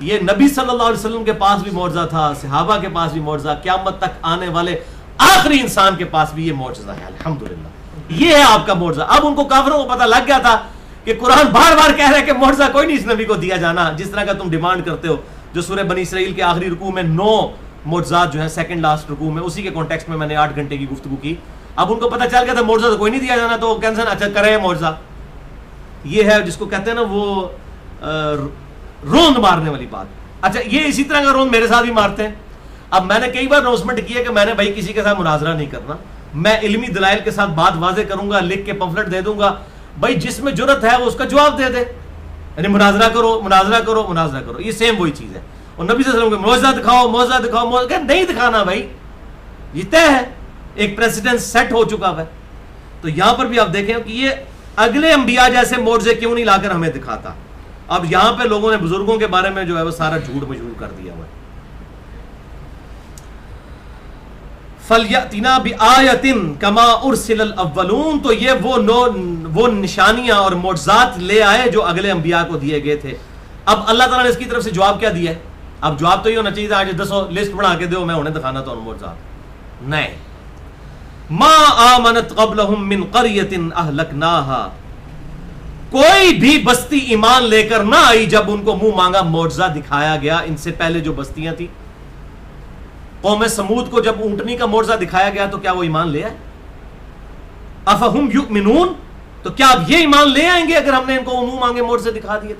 یہ نبی صلی اللہ علیہ وسلم کے پاس بھی معجزہ تھا صحابہ کے پاس بھی معجزہ قیامت تک آنے والے آخری انسان کے پاس بھی یہ معجزہ ہے الحمدللہ یہ ہے آپ کا معجزہ اب ان کو کافروں کو پتہ لگ گیا تھا کہ قرآن بار بار کہہ رہا ہے کہ معجزہ کوئی نہیں اس نبی کو دیا جانا جس طرح کا تم ڈیمانڈ کرتے ہو جو سورہ بنی اسرائیل کے آخری رکوع میں 9 معجزات جو ہیں سیکنڈ لاسٹ رکوع میں اسی کے کانٹیکسٹ میں نے 8 گھنٹے کی گفتگو کی اب ان کو پتہ چل گیا تھا معجزہ تو کوئی نہیں دیا جانا تو کینسل اچھا کرے معجزہ یہ ہے جس کو کہتے ہیں نا وہ روند مارنے والی بات اچھا یہ اسی طرح کا روند میرے ساتھ بھی مارتے ہیں اب میں نے کئی بار اناؤنسمنٹ کی ہے کہ میں نے بھائی کسی کے ساتھ مناظرہ نہیں کرنا میں علمی دلائل کے ساتھ بات واضح کروں گا لکھ کے پمفلٹ دے دوں گا بھائی جس میں جرت ہے وہ اس کا جواب دے دے یعنی مناظرہ کرو مناظرہ کرو مناظرہ کرو یہ سیم وہی چیز ہے اور نبی صلی اللہ علیہ وسلم کو معجزہ دکھاؤ نہیں دکھانا بھائی یہ طے ہے ایک پریسیڈنٹ سیٹ ہو چکا ہے تو یہاں پر بھی آپ دیکھیں کہ یہ اگلے انبیاء جیسے معجزے کیوں نہیں لا کر ہمیں دکھاتا اب یہاں پہ لوگوں نے بزرگوں کے بارے میں جو ہے وہ سارا جھوٹ مجھول کر دیا ہوا ہے فَلْيَأْتِنَا بِآیَةٍ كَمَا أُرْسِلَ الْأَوَّلُونَ تو یہ وہ نشانیاں اور معجزات لے آئے جو اگلے انبیاء کو دیے گئے تھے اب اللہ تعالیٰ نے اس کی طرف سے جواب کیا دیا ہے اب جواب تو یہ ہونا چاہیے آج 10 لسٹ بنا کے دو میں انہیں دکھانا تو معجزات نہیں مَا آمَنَتْ قَبْلَهُم مِّن قَرْيَةٍ أَهْلَكْنَاهَا کوئی بھی بستی ایمان لے کر نہ آئی جب ان کو منہ مانگا معجزہ دکھایا گیا ان سے پہلے جو بستیاں تھی قوم سمود کو جب اونٹنی کا معجزہ دکھایا گیا تو کیا وہ ایمان لے آئے افہم یؤمنون تو کیا اب یہ ایمان لے آئیں گے اگر ہم نے ان کو منہ مانگے معجزے دکھا دیے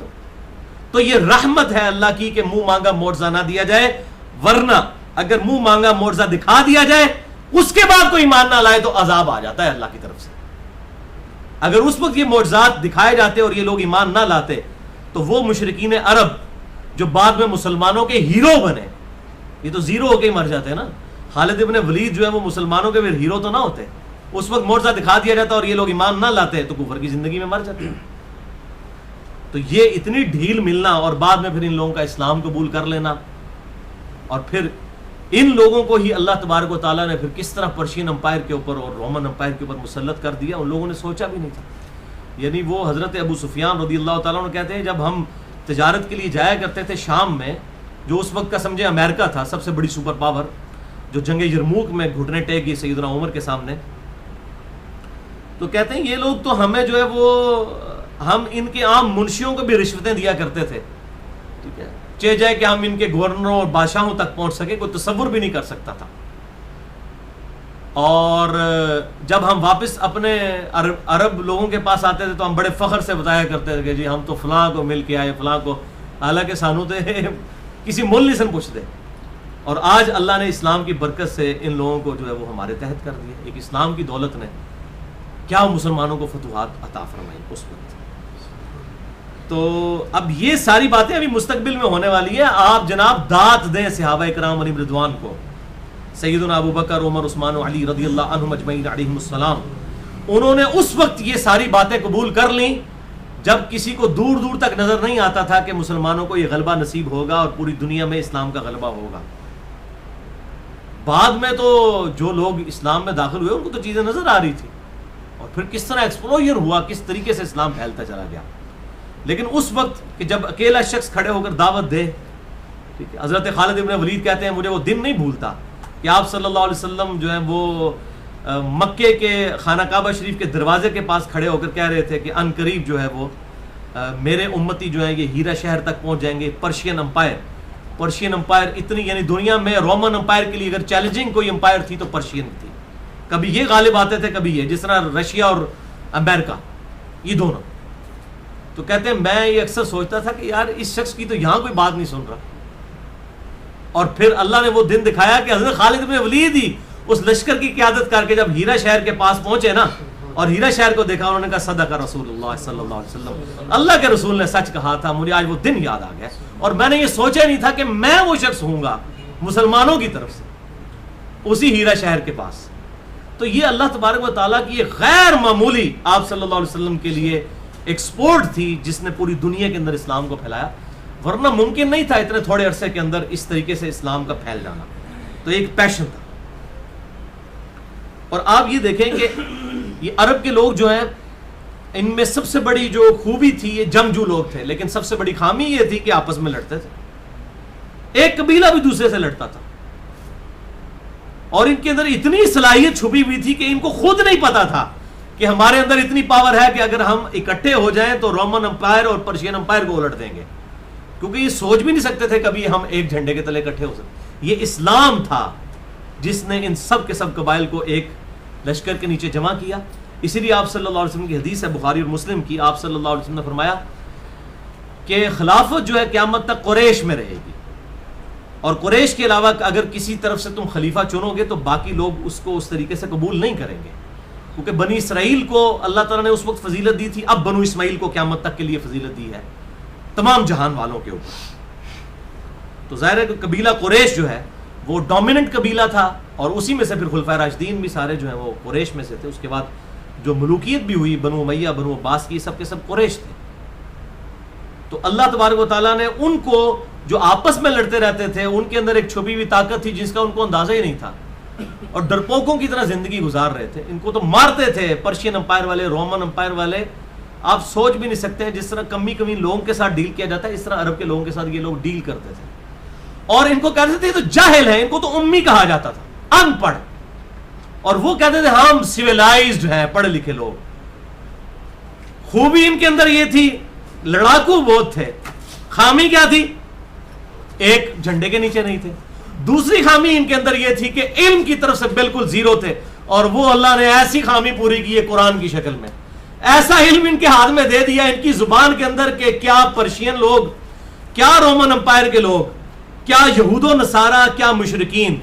تو یہ رحمت ہے اللہ کی کہ منہ مانگا معجزہ نہ دیا جائے ورنہ اگر منہ مانگا معجزہ دکھا دیا جائے اس کے بعد کوئی ایمان نہ لائے تو عذاب آ جاتا ہے اللہ کی طرف سے اگر اس وقت یہ معجزات دکھائے جاتے اور یہ لوگ ایمان نہ لاتے تو وہ مشرکین عرب جو بعد میں مسلمانوں کے ہیرو بنے یہ تو زیرو ہو کے ہی مر جاتے ہیں نا خالد ابن ولید جو ہے وہ مسلمانوں کے پھر ہیرو تو نہ ہوتے اس وقت معجزہ دکھا دیا جاتا اور یہ لوگ ایمان نہ لاتے تو کفر کی زندگی میں مر جاتے ہیں تو یہ اتنی ڈھیل ملنا اور بعد میں پھر ان لوگوں کا اسلام قبول کر لینا اور پھر ان لوگوں کو ہی اللہ تبارک و تعالیٰ نے پھر کس طرح پرشین امپائر کے اوپر اور رومن امپائر کے اوپر مسلط کر دیا ان لوگوں نے سوچا بھی نہیں تھا یعنی وہ حضرت ابو سفیان رضی اللہ تعالیٰ عنہ کہتے ہیں جب ہم تجارت کے لیے جایا کرتے تھے شام میں جو اس وقت کا سمجھے امریکہ تھا سب سے بڑی سپر پاور جو جنگ یرموک میں گھٹنے ٹیک گئی سیدنا عمر کے سامنے تو کہتے ہیں یہ لوگ تو ہمیں جو ہے وہ ہم ان کے عام منشیوں کو بھی رشوتیں دیا کرتے تھے ٹھیک ہے چاہے جائے کہ ہم ان کے گورنروں اور بادشاہوں تک پہنچ سکے کوئی تصور بھی نہیں کر سکتا تھا اور جب ہم واپس اپنے عرب لوگوں کے پاس آتے تھے تو ہم بڑے فخر سے بتایا کرتے تھے کہ جی ہم تو فلاں کو مل کے آئے فلاں کو حالانکہ سانو تھے کسی مول نہیں سن پوچھتے اور آج اللہ نے اسلام کی برکت سے ان لوگوں کو جو ہے وہ ہمارے تحت کر دیا ایک اسلام کی دولت نے کیا مسلمانوں کو فتوحات عطا فرمائی اس وقت تو اب یہ ساری باتیں ابھی مستقبل میں ہونے والی ہے آپ جناب داد دیں صحابہ کرام علیہم رضوان کو سیدنا ابو بکر عمر عثمان و علی رضی اللہ عنہم اجمعین علیہم السلام انہوں نے اس وقت یہ ساری باتیں قبول کر لیں جب کسی کو دور دور تک نظر نہیں آتا تھا کہ مسلمانوں کو یہ غلبہ نصیب ہوگا اور پوری دنیا میں اسلام کا غلبہ ہوگا بعد میں تو جو لوگ اسلام میں داخل ہوئے ان کو تو چیزیں نظر آ رہی تھی، اور پھر کس طرح ایکسپلوژر ہوا، کس طریقے سے اسلام پھیلتا چلا گیا. لیکن اس وقت کہ جب اکیلا شخص کھڑے ہو کر دعوت دے، ٹھیک ہے، حضرت خالد ابن ولید کہتے ہیں مجھے وہ دن نہیں بھولتا کہ آپ صلی اللہ علیہ وسلم جو ہیں وہ مکے کے خانہ کعبہ شریف کے دروازے کے پاس کھڑے ہو کر کہہ رہے تھے کہ ان قریب جو ہے وہ میرے امتی جو ہیں یہ ہیرا شہر تک پہنچ جائیں گے. پرشین امپائر اتنی، یعنی دنیا میں رومن امپائر کے لیے اگر چیلنجنگ کوئی امپائر تھی تو پرشین تھی. کبھی یہ غالب آتے تھے کبھی یہ، جس طرح رشیا اور امریکہ یہ دونوں. تو کہتے ہیں میں یہ اکثر سوچتا تھا کہ یار اس شخص کی تو یہاں کوئی بات نہیں سن رہا. اور پھر اللہ نے وہ دن دکھایا کہ حضرت خالد بن ولید ہی اس لشکر کی قیادت کر کے جب ہیرا شہر کے پاس پہنچے نا اور ہیرا شہر کو دیکھا، انہوں نے کہا صدق رسول اللہ صلی اللہ علیہ وسلم، اللہ کے رسول نے سچ کہا تھا. مجھے آج وہ دن یاد آ گیا، اور میں نے یہ سوچا نہیں تھا کہ میں وہ شخص ہوں گا مسلمانوں کی طرف سے اسی ہیرا شہر کے پاس. تو یہ اللہ تبارک و تعالیٰ کی ایک غیر معمولی آپ صلی اللہ علیہ وسلم کے لیے ایکسپورٹ تھی جس نے پوری دنیا کے اندر اسلام کو پھیلایا. ورنہ ممکن نہیں تھا اتنے تھوڑے عرصے کے اندر اس طریقے سے اسلام کا پھیل جانا. تو ایک پیشن تھا. اور آپ یہ دیکھیں کہ یہ عرب کے لوگ جو ہیں ان میں سب سے بڑی جو خوبی تھی یہ جنگجو لوگ تھے، لیکن سب سے بڑی خامی یہ تھی کہ آپس میں لڑتے تھے. ایک قبیلہ بھی دوسرے سے لڑتا تھا، اور ان کے اندر اتنی صلاحیت چھپی ہوئی تھی کہ ان کو خود نہیں پتا تھا کہ ہمارے اندر اتنی پاور ہے کہ اگر ہم اکٹھے ہو جائیں تو رومن امپائر اور پرشین امپائر کو الٹ دیں گے. کیونکہ یہ سوچ بھی نہیں سکتے تھے کبھی ہم ایک جھنڈے کے تلے اکٹھے ہو سکتے. یہ اسلام تھا جس نے ان سب کے سب قبائل کو ایک لشکر کے نیچے جمع کیا. اسی لیے آپ صلی اللہ علیہ وسلم کی حدیث ہے بخاری اور مسلم کی، آپ صلی اللہ علیہ وسلم نے فرمایا کہ خلافت جو ہے قیامت تک قریش میں رہے گی، اور قریش کے علاوہ اگر کسی طرف سے تم خلیفہ چنو گے تو باقی لوگ اس کو اس طریقے سے قبول نہیں کریں گے. کیونکہ بنی اسرائیل کو اللہ تعالیٰ نے اس وقت فضیلت دی تھی، اب بنو اسماعیل کو قیامت تک کے لیے فضیلت دی ہے تمام جہان والوں کے اوپر. تو ظاہر ہے کہ قبیلہ قریش جو ہے وہ ڈومیننٹ قبیلہ تھا، اور اسی میں سے پھر خلفائے راشدین بھی سارے جو ہیں وہ قریش میں سے تھے. اس کے بعد جو ملوکیت بھی ہوئی بنو امیہ بنو عباس کی، سب کے سب قریش تھے. تو اللہ تبارک و تعالیٰ نے ان کو جو آپس میں لڑتے رہتے تھے ان کے اندر ایک چھپی ہوئی طاقت تھی جس کا ان کو اندازہ ہی نہیں تھا، اور ڈرپوکوں کی طرح زندگی گزار رہے تھے. ان کو تو مارتے تھے پرشین امپائر والے، رومن امپائر والے. آپ سوچ بھی نہیں سکتے ہیں جس طرح کمی لوگوں کے ساتھ ڈیل کیا جاتا ہے، اس طرح عرب کے لوگوں کے ساتھ یہ لوگ ڈیل کرتے تھے. اور ان کو کہتے تھے تو جاہل ہیں، ان کو تو امی کہا جاتا تھا، ان پڑھ. اور وہ کہتے تھے ہم سیولائزڈ ہیں، پڑھے لکھے لوگ. خوبی ان کے اندر یہ تھی لڑاکو بہت تھے. خامی کیا تھی؟ ایک جھنڈے کے نیچے نہیں تھے. دوسری خامی ان کے اندر یہ تھی کہ علم کی طرف سے بالکل زیرو تھے، اور وہ اللہ نے ایسی خامی پوری کی ہے قرآن کی شکل میں. ایسا علم ان کے ہاتھ میں دے دیا ان کی زبان کے اندر کہ کیا پرشین لوگ، کیا رومن امپائر کے لوگ، کیا یہود و نصارہ، کیا مشرکین،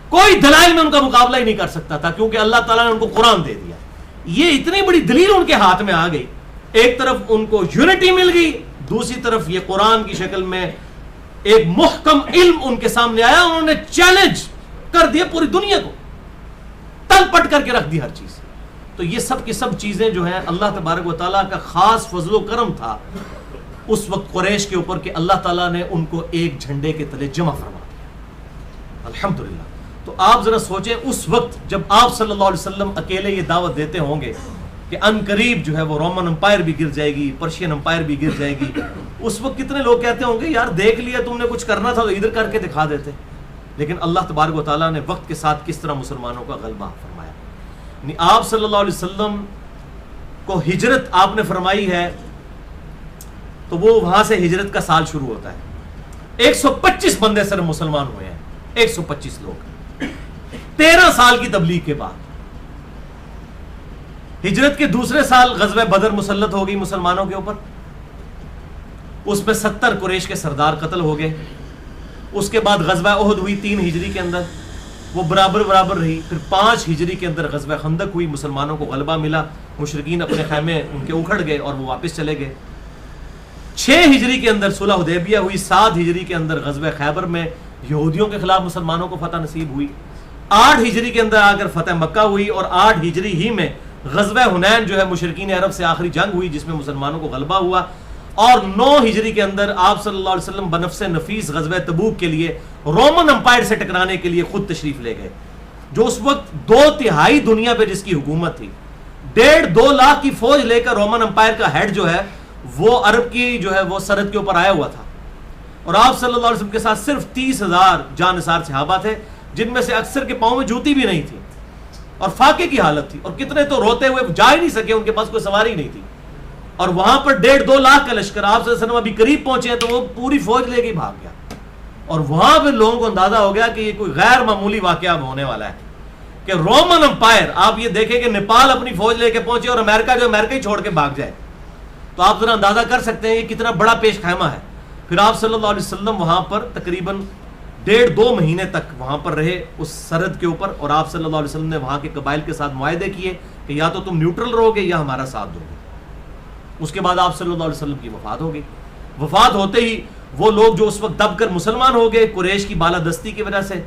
کوئی دلائل میں ان کا مقابلہ ہی نہیں کر سکتا تھا، کیونکہ اللہ تعالیٰ نے ان کو قرآن دے دیا. یہ اتنی بڑی دلیل ان کے ہاتھ میں آ گئی. ایک طرف ان کو یونٹی مل گئی، دوسری طرف یہ قرآن کی شکل میں ایک محکم علم ان کے سامنے آیا. انہوں نے چیلنج کر دیا پوری دنیا کو، تل پٹ کر کے رکھ دی ہر چیز. تو یہ سب کی سب چیزیں جو ہیں اللہ تبارک و تعالیٰ کا خاص فضل و کرم تھا اس وقت قریش کے اوپر کہ اللہ تعالیٰ نے ان کو ایک جھنڈے کے تلے جمع فرما دیا. الحمدللہ. تو آپ ذرا سوچیں اس وقت جب آپ صلی اللہ علیہ وسلم اکیلے یہ دعوت دیتے ہوں گے کہ ان قریب جو ہے وہ رومن امپائر بھی گر جائے گی، پرشین امپائر بھی گر جائے گی، اس وقت کتنے لوگ کہتے ہوں گے یار دیکھ لیا تم نے، کچھ کرنا تھا تو ادھر کر کے دکھا دیتے. لیکن اللہ تبارک و تعالیٰ نے وقت کے ساتھ کس طرح مسلمانوں کا غلبہ فرمایا. یعنی آپ صلی اللہ علیہ وسلم کو ہجرت آپ نے فرمائی ہے تو وہ وہاں سے ہجرت کا سال شروع ہوتا ہے. 125 بندے صرف مسلمان ہوئے ہیں، 125 لوگ 13 سال کی تبلیغ کے بعد. ہجرت کے دوسرے سال غزوہ بدر مسلط ہو گئی مسلمانوں کے اوپر. اس میں 70 قریش کے سردار قتل ہو گئے. اس کے بعد غزوہ احد ہوئی 3 ہجری کے اندر، وہ برابر رہی. پھر 5 ہجری کے اندر غزوہ خندق ہوئی، مسلمانوں کو غلبہ ملا، مشرکین اپنے خیمے ان کے اکھڑ گئے اور وہ واپس چلے گئے. 6 ہجری کے اندر صلح حدیبیہ ہوئی. 7 ہجری کے اندر غزوہ خیبر میں یہودیوں کے خلاف مسلمانوں کو فتح نصیب ہوئی. 8 ہجری کے اندر آ کر فتح مکہ ہوئی، اور 8 ہجری ہی میں غزوہ حنین جو ہے مشرکین عرب سے آخری جنگ ہوئی جس میں مسلمانوں کو غلبہ ہوا. اور 9 ہجری کے اندر آپ صلی اللہ علیہ وسلم بنفس نفیس غزوہ تبوک کے لیے رومن امپائر سے ٹکرانے کے لیے خود تشریف لے گئے، جو اس وقت 2/3 دنیا پہ جس کی حکومت تھی. 1.5-2 لاکھ کی فوج لے کر رومن امپائر کا ہیڈ جو ہے وہ عرب کی جو ہے وہ سرحد کے اوپر آیا ہوا تھا، اور آپ صلی اللہ علیہ وسلم کے ساتھ صرف 30,000 جانثار صحابہ تھے، جن میں سے اکثر کے پاؤں میں جوتی بھی نہیں تھی اور فاقے کی حالت تھی، اور کتنے تو روتے ہوئے جا ہی نہیں سکے، ان کے پاس کوئی سواری نہیں تھی. اور وہاں پر 1.5-2 لاکھ کا لشکر، آپ صلی اللہ علیہ وسلم ابھی قریب پہنچے ہیں تو وہ پوری فوج لے کے بھاگ گیا. اور وہاں پہ لوگوں کو اندازہ ہو گیا کہ یہ کوئی غیر معمولی واقعہ ہونے والا ہے کہ رومن امپائر، آپ یہ دیکھیں کہ نیپال اپنی فوج لے کے پہنچے اور امریکہ جو امریکہ ہی چھوڑ کے بھاگ جائے، تو آپ ذرا اندازہ کر سکتے ہیں یہ کتنا بڑا پیش خیمہ ہے. پھر آپ صلی اللہ علیہ وسلم وہاں پر تقریباً 1.5-2 مہینے تک وہاں پر رہے اس سرحد کے اوپر، اور آپ صلی اللہ علیہ وسلم نے وہاں کے قبائل کے ساتھ معاہدے کیے کہ یا تو تم نیوٹرل رہو گے یا ہمارا ساتھ دو گے. اس کے بعد آپ صلی اللہ علیہ وسلم کی وفات ہو گئی. وفات ہوتے ہی وہ لوگ جو اس وقت دب کر مسلمان ہو گئے قریش کی بالادستی کی وجہ سے،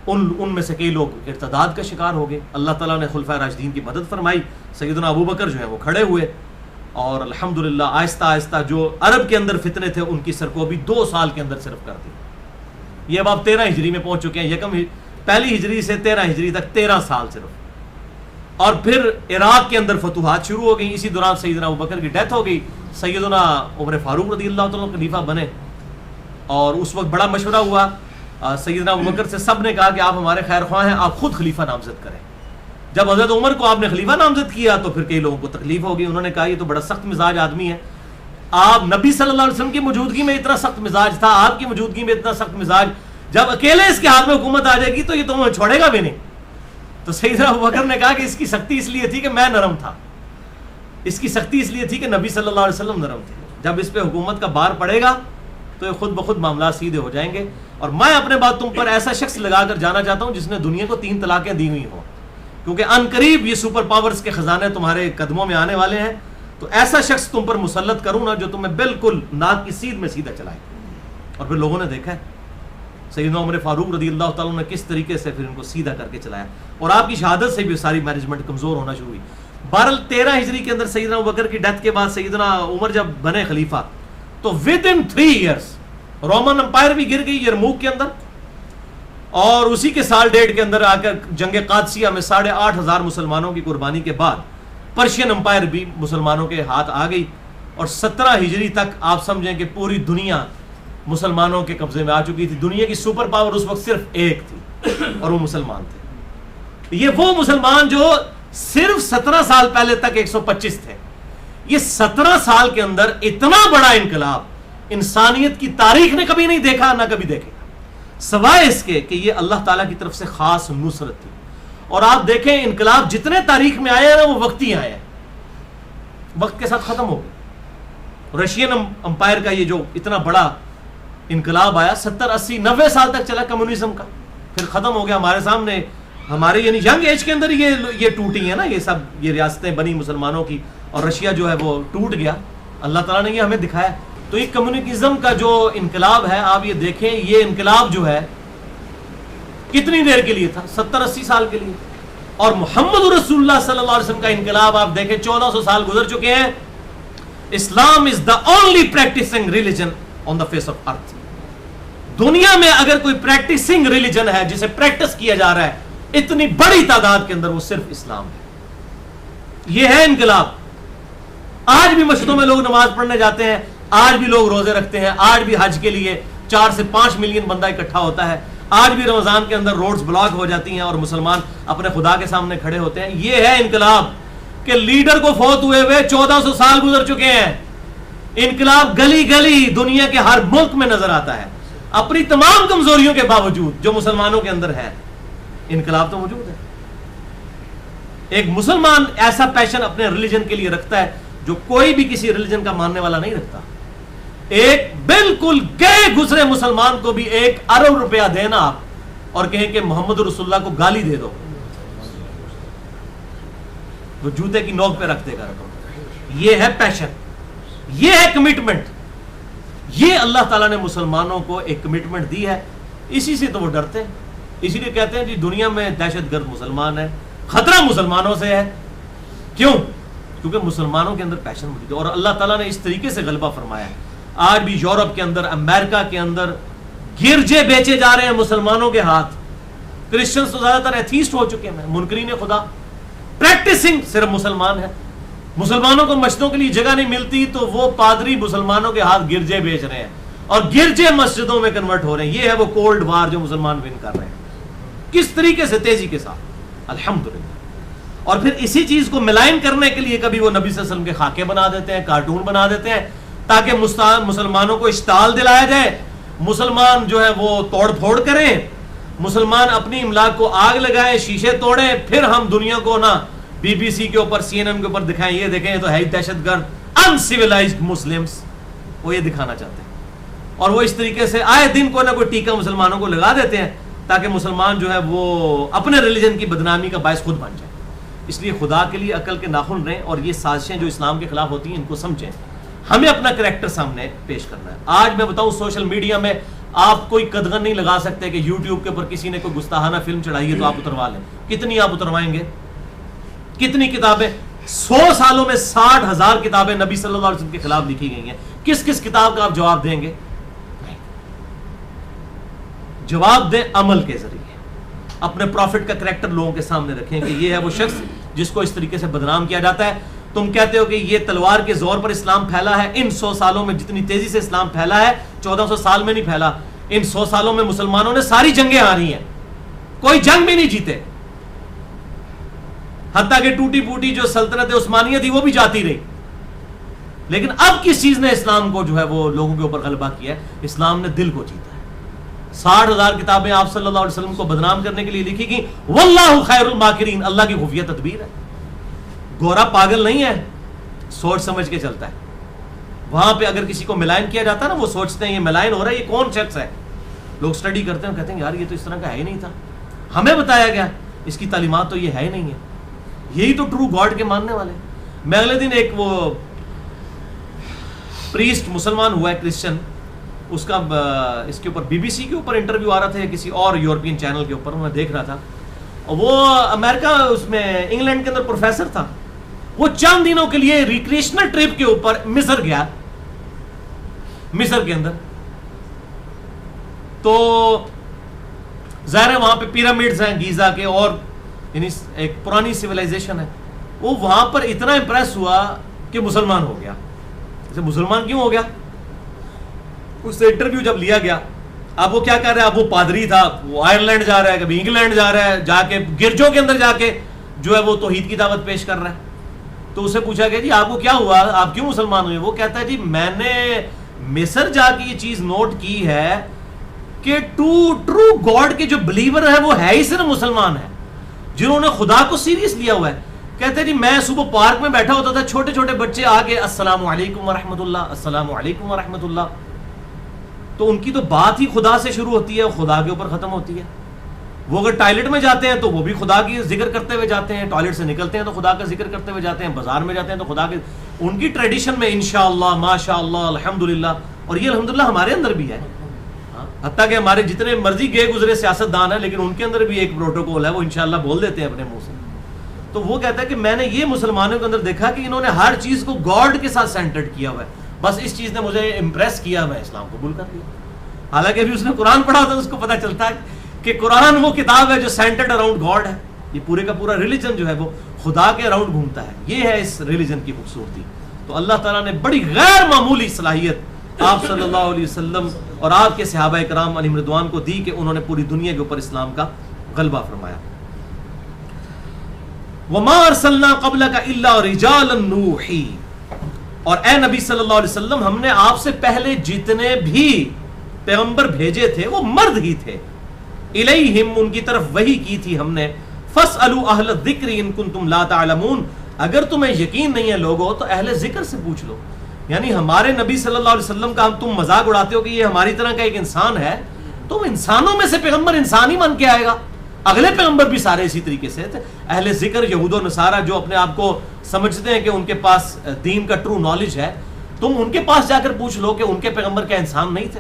ان میں سے کئی لوگ ارتداد کا شکار ہو گئے. اللہ تعالیٰ نے خلفائے راشدین کی مدد فرمائی، سیدنا ابو بکر جو ہے وہ کھڑے ہوئے، اور الحمدللہ آہستہ آہستہ جو عرب کے اندر فتنے تھے ان کی سرکوبی 2 سال کے اندر صرف کر دی. یہ اب آپ 13 ہجری میں پہنچ چکے ہیں، پہلی ہجری سے 13 ہجری تک 13 سال صرف. اور پھر عراق کے اندر فتوحات شروع ہو گئی. اسی دوران سیدنا ابوبکر کی ڈیتھ ہو گئی، سیدنا عمر فاروق رضی اللہ تعالیٰ خلیفہ بنے، اور اس وقت بڑا مشورہ ہوا. سیدنا ابوبکر سے سب نے کہا کہ آپ ہمارے خیر خواہ ہیں، آپ خود خلیفہ نامزد کریں. جب حضرت عمر کو آپ نے خلیفہ نامزد کیا تو پھر کئی لوگوں کو تکلیف ہو گئی. انہوں نے کہا یہ تو بڑا سخت مزاج آدمی ہے، آپ نبی صلی اللہ علیہ وسلم کی موجودگی میں اتنا سخت مزاج تھا، آپ کی موجودگی میں اتنا سخت مزاج، جب اکیلے اس کے ہاتھ میں حکومت آ جائے گی تو یہ تمہیں چھوڑے گا بھی نہیں. تو سیدنا ابوبکر نے کہا کہ اس کی سختی اس لیے تھی کہ میں نرم تھا، اس کی سختی اس لیے تھی کہ نبی صلی اللہ علیہ وسلم نرم تھے. جب اس پہ حکومت کا بار پڑے گا تو یہ خود بخود معاملات سیدھے ہو جائیں گے. اور میں اپنے بات تم پر ایسا شخص لگا کر جانا چاہتا ہوں جس نے دنیا کو 3 طلاقیں دی ہوئی ہوں، کیونکہ ان قریب یہ سپر پاورز کے خزانے تمہارے قدموں میں آنے والے ہیں. تو ایسا شخص تم پر مسلط کروں نا جو تمہیں بالکل ناک کی سیدھ میں سیدھا چلائے. اور پھر لوگوں نے دیکھا ہے سیدنا عمر فاروق رضی اللہ تعالیٰ نے کس طریقے سے پھر ان کو سیدھا کر کے چلایا، اور آپ کی شہادت سے بھی ساری مینجمنٹ کمزور ہونا شروع ہوئی. بہرحال 13 ہجری کے اندر سیدنا ابوبکر کی ڈیتھ کے بعد سیدنا عمر جب بنے خلیفہ تو with in 3 years Roman empire بھی گر گئی یرموک کے اندر، اور اسی کے سال 1.5 کے اندر آ کر جنگ قادسیہ میں 8,500 مسلمانوں کی قربانی کے بعد پرشین امپائر بھی مسلمانوں کے ہاتھ آ گئی. اور 17 ہجری تک آپ سمجھیں کہ پوری دنیا مسلمانوں کے قبضے میں آ چکی تھی. دنیا کی سپر پاور اس وقت صرف ایک تھی اور وہ مسلمان تھے. یہ وہ مسلمان جو صرف 17 سال پہلے تک 125 تھے. یہ 17 سال کے اندر اتنا بڑا انقلاب انسانیت کی تاریخ نے کبھی نہیں دیکھا، نہ کبھی دیکھے گا، سوائے اس کے کہ یہ اللہ تعالیٰ کی طرف سے خاص نصرت تھی. اور آپ دیکھیں انقلاب جتنے تاریخ میں آئے ہیں نا وہ وقتی آئے ہیں، وقت کے ساتھ ختم ہو گئے. رشین امپائر کا یہ جو اتنا بڑا انقلاب آیا 70 80 90 سال تک چلا کمیونزم کا، پھر ختم ہو گیا ہمارے سامنے. ہمارے یعنی ینگ ایج کے اندر یہ ٹوٹی ہے نا، یہ سب یہ ریاستیں بنی مسلمانوں کی، اور رشیا جو ہے وہ ٹوٹ گیا. اللہ تعالیٰ نے یہ ہمیں دکھایا. تو یہ کمیونزم کا جو انقلاب ہے آپ یہ دیکھیں، یہ انقلاب جو ہے کتنی دیر کے لیے تھا؟ 70 80 سال کے لیے. اور محمد رسول اللہ صلی اللہ علیہ وسلم کا انقلاب آپ دیکھیں 1400 سال گزر چکے ہیں. Islam is the only practising religion on the face of earth. دنیا میں اگر کوئی پریکٹسنگ ریلیجن ہے جسے پریکٹس کیا جا رہا ہے اتنی بڑی تعداد کے اندر، وہ صرف اسلام ہے. یہ ہے انقلاب. آج بھی مسجدوں میں لوگ نماز پڑھنے جاتے ہیں، آج بھی لوگ روزے رکھتے ہیں، آج بھی حج کے لیے 4 سے 5 ملین بندہ اکٹھا ہوتا ہے، آج بھی رمضان کے اندر روڈز بلاک ہو جاتی ہیں اور مسلمان اپنے خدا کے سامنے کھڑے ہوتے ہیں. یہ ہے انقلاب کہ لیڈر کو فوت ہوئے 1400 سال گزر چکے ہیں. انقلاب گلی گلی دنیا کے ہر ملک میں نظر آتا ہے. اپنی تمام کمزوریوں کے باوجود جو مسلمانوں کے اندر ہے، انقلاب تو موجود ہے. ایک مسلمان ایسا پیشن اپنے ریلیجن کے لیے رکھتا ہے جو کوئی بھی کسی ریلیجن کا ماننے والا نہیں رکھتا. ایک بالکل گئے گزرے مسلمان کو بھی 1 ارب روپیہ دینا آپ اور کہیں کہ محمد رسول اللہ کو گالی دے دو، وہ جوتے کی نوک پہ رکھ دے گا رقم. یہ ہے پیشن، یہ ہے کمٹمنٹ. یہ اللہ تعالیٰ نے مسلمانوں کو ایک کمٹمنٹ دی ہے. اسی سے تو وہ ڈرتے ہیں. اسی لیے کہتے ہیں جی دنیا میں دہشت گرد مسلمان ہے، خطرہ مسلمانوں سے ہے. کیوں؟ کیونکہ مسلمانوں کے اندر پیشن موجود ہے. اور اللہ تعالیٰ نے اس طریقے سے غلبہ فرمایا ہے. آج بھی یورپ کے اندر، امریکہ کے اندر گرجے بیچے جا رہے ہیں مسلمانوں کے ہاتھ. کرسچنز تو زیادہ تر ایتھیسٹ ہو چکے ہیں، منکرین خدا. پریکٹسنگ صرف مسلمان ہے. مسلمانوں کو مسجدوں کے لیے جگہ نہیں ملتی تو وہ پادری مسلمانوں کے ہاتھ گرجے بیچ رہے ہیں اور گرجے مسجدوں میں کنورٹ ہو رہے ہیں. یہ ہے وہ کولڈ وار جو مسلمان ون کر رہے ہیں. کس طریقے سے تیزی کے ساتھ، الحمدللہ. اور پھر اسی چیز کو ملائن کرنے کے لیے کبھی وہ نبی صلی اللہ علیہ وسلم کے خاکے بنا دیتے ہیں، کارٹون بنا دیتے ہیں تاکہ مسلمانوں کو اشتعال دلایا جائے، مسلمان جو ہے وہ توڑ پھوڑ کریں، مسلمان اپنی املاک کو آگ لگائیں، شیشے توڑیں، پھر ہم دنیا کو نا بی بی سی کے اوپر، سی این این کے اوپر دکھائیں یہ دیکھیں تو ہے دہشت گرد انسیولائزڈ مسلمس. وہ یہ دکھانا چاہتے ہیں اور وہ اس طریقے سے آئے دن کو نہ کوئی ٹیکہ مسلمانوں کو لگا دیتے ہیں تاکہ مسلمان جو ہے وہ اپنے ریلیجن کی بدنامی کا باعث خود بن جائے. اس لیے خدا کے لیے عقل کے ناخن رہیں اور یہ سازشیں جو اسلام کے خلاف ہوتی ہیں ان کو سمجھیں. ہمیں اپنا کریکٹر سامنے پیش کرنا ہے. آج میں بتاؤں سوشل میڈیا میں آپ کوئی قدغن نہیں لگا سکتے کہ یوٹیوب کے اوپر کسی نے کوئی گستاخانہ فلم چڑھائی ہے تو آپ اتروا لیں. کتنی آپ اتروائیں گے؟ کتنی کتابیں؟ 100 سالوں میں 60,000 کتابیں نبی صلی اللہ علیہ وسلم کے خلاف لکھی گئی ہیں. کس کس کتاب کا آپ جواب دیں گے؟ جواب دیں عمل کے ذریعے. اپنے پروفٹ کا کریکٹر لوگوں کے سامنے رکھیں کہ یہ ہے وہ شخص جس کو اس طریقے سے بدنام کیا جاتا ہے. تم کہتے ہو کہ یہ تلوار کے زور پر اسلام پھیلا ہے. ان 100 سالوں میں جتنی تیزی سے اسلام پھیلا ہے 1400 سال میں نہیں پھیلا. ان 100 سالوں میں مسلمانوں نے ساری جنگیں ہاری ہیں، کوئی جنگ بھی نہیں جیتے. حتیٰ کہ ٹوٹی پوٹی جو سلطنت عثمانیہ تھی وہ بھی جاتی رہی. لیکن اب کس چیز نے اسلام کو جو ہے وہ لوگوں کے اوپر غلبہ کیا ہے؟ اسلام نے دل کو جیتا ہے. 60,000 کتابیں آپ صلی اللہ علیہ وسلم کو بدنام کرنے کے لیے لکھی گئی. واللہ خیر الماکرین، اللہ کی خفیہ تدبیر ہے. گورا پاگل نہیں ہے، سوچ سمجھ کے چلتا ہے. وہاں پہ اگر کسی کو ملائن کیا جاتا ہے نا وہ سوچتے ہیں یہ ملائن ہو رہا ہے، یہ کون شخص ہے. لوگ سٹڈی کرتے ہیں کہتے ہیں یار یہ تو اس طرح کا ہے ہی نہیں تھا، ہمیں بتایا گیا اس کی تعلیمات تو یہ ہے ہی نہیں ہے. یہی تو ٹرو گاڈ کے ماننے والے. میں اگلے دن ایک وہ پریسٹ مسلمان ہوا ہے کرسچن، اس کا اس کے اوپر بی بی سی کے اوپر انٹرویو آ رہا تھا یا کسی اور یورپین چینل کے اوپر، میں دیکھ رہا تھا. اور وہ امریکہ اس میں انگلینڈ کے اندر پروفیسر تھا. وہ چند دنوں کے لیے ریکریشنل ٹرپ کے اوپر مصر گیا. مصر کے اندر تو ظاہر ہے وہاں پہ پیرامڈز ہیں گیزا کے، اور یعنی ایک پرانی سیولائزیشن ہے. وہ وہاں پر اتنا امپریس ہوا کہ مسلمان ہو گیا. جیسے مسلمان کیوں ہو گیا؟ اس سے انٹرویو جب لیا گیا، اب وہ کیا کر رہا ہے؟ اب وہ پادری تھا، وہ آئرلینڈ جا رہا ہے، کبھی انگلینڈ جا رہا ہے، جا کے گرجوں کے اندر جا کے جو ہے وہ توحید کی دعوت پیش کر رہا ہے. تو اسے پوچھا گیا جی آپ کو کیا ہوا، آپ کیوں مسلمان ہوئے؟ وہ کہتا ہے جی میں نے مصر جا کے یہ چیز نوٹ کی ہے کہ ٹرو گاڈ کے جو بلیور ہے وہ ہے ہی صرف مسلمان ہے، جنہوں نے خدا کو سیریس لیا ہوا ہے. کہتے ہیں جی میں صبح پارک میں بیٹھا ہوتا تھا، چھوٹے چھوٹے بچے آ کے السلام علیکم ورحمۃ اللہ، السلام علیکم ورحمۃ اللہ. تو ان کی تو بات ہی خدا سے شروع ہوتی ہے اور خدا کے اوپر ختم ہوتی ہے. وہ اگر ٹوائلٹ میں جاتے ہیں تو وہ بھی خدا کی ذکر کرتے ہوئے جاتے ہیں، ٹوائلٹ سے نکلتے ہیں تو خدا کا ذکر کرتے ہوئے جاتے ہیں، بازار میں جاتے ہیں تو خدا کے، ان کی ٹریڈیشن میں انشاءاللہ ماشاءاللہ الحمدللہ. اور یہ الحمدللہ ہمارے اندر بھی ہے. حتیٰ کہ ہمارے جتنے مرضی گئے گزرے سیاست دان ہیں لیکن ان کے اندر بھی ایک پروٹوکول ہے، وہ انشاءاللہ بول دیتے ہیں اپنے منہ سے. تو وہ کہتا ہے کہ میں نے یہ مسلمانوں کے اندر دیکھا کہ انہوں نے ہر چیز کو گاڈ کے ساتھ سینٹرڈ کیا ہوا ہے. بس اس چیز نے مجھے امپریس کیا، میں اسلام قبول کر لیا. حالانکہ ابھی اس نے قرآن پڑھا ہوتا ہے، اس کو پتہ چلتا ہے کہ قرآن وہ کتاب ہے جو سینٹرڈ اراؤنڈ گاڈ ہے. یہ پورے کا پورا ریلیجن جو ہے وہ خدا کے اراؤنڈ گھومتا ہے. یہ ہے اس ریلیجن کی خوبصورتی. تو اللہ تعالیٰ نے بڑی غیر معمولی صلاحیت آپ صلی اللہ علیہ وسلم اور آپ کے صحابہ کرام علیہم رضوان کو دی کہ انہوں نے پوری دنیا کے اوپر اسلام کا غلبہ فرمایا. وَمَا أَرْسَلْنَا قَبْلَكَ إِلَّا رِجَالًا نُوحِي، اور اے نبی صلی اللہ علیہ وسلم ہم نے آپ سے پہلے جتنے بھی پیغمبر بھیجے تھے وہ مرد ہی تھے. الیہم، ان کی طرف وحی کی تھی ہم نے. فاسألوا اہل الذکر ان کنتم لا تعلمون، اگر تمہیں یقین نہیں ہے لوگو تو اہل ذکر سے پوچھ لو. یعنی ہمارے نبی صلی اللہ علیہ وسلم کا تم مذاق اڑاتے ہو کہ یہ ہماری طرح کا ایک انسان ہے، تو انسانوں میں سے پیغمبر انسان ہی بن کے آئے گا. اگلے پیغمبر بھی سارے اسی طریقے سے تھے. اہل ذکر یہود و نصارہ جو اپنے آپ کو سمجھتے ہیں کہ ان کے پاس دین کا ٹرو نالج ہے، تم ان کے پاس جا کر پوچھ لو کہ ان کے پیغمبر کیا انسان نہیں تھے.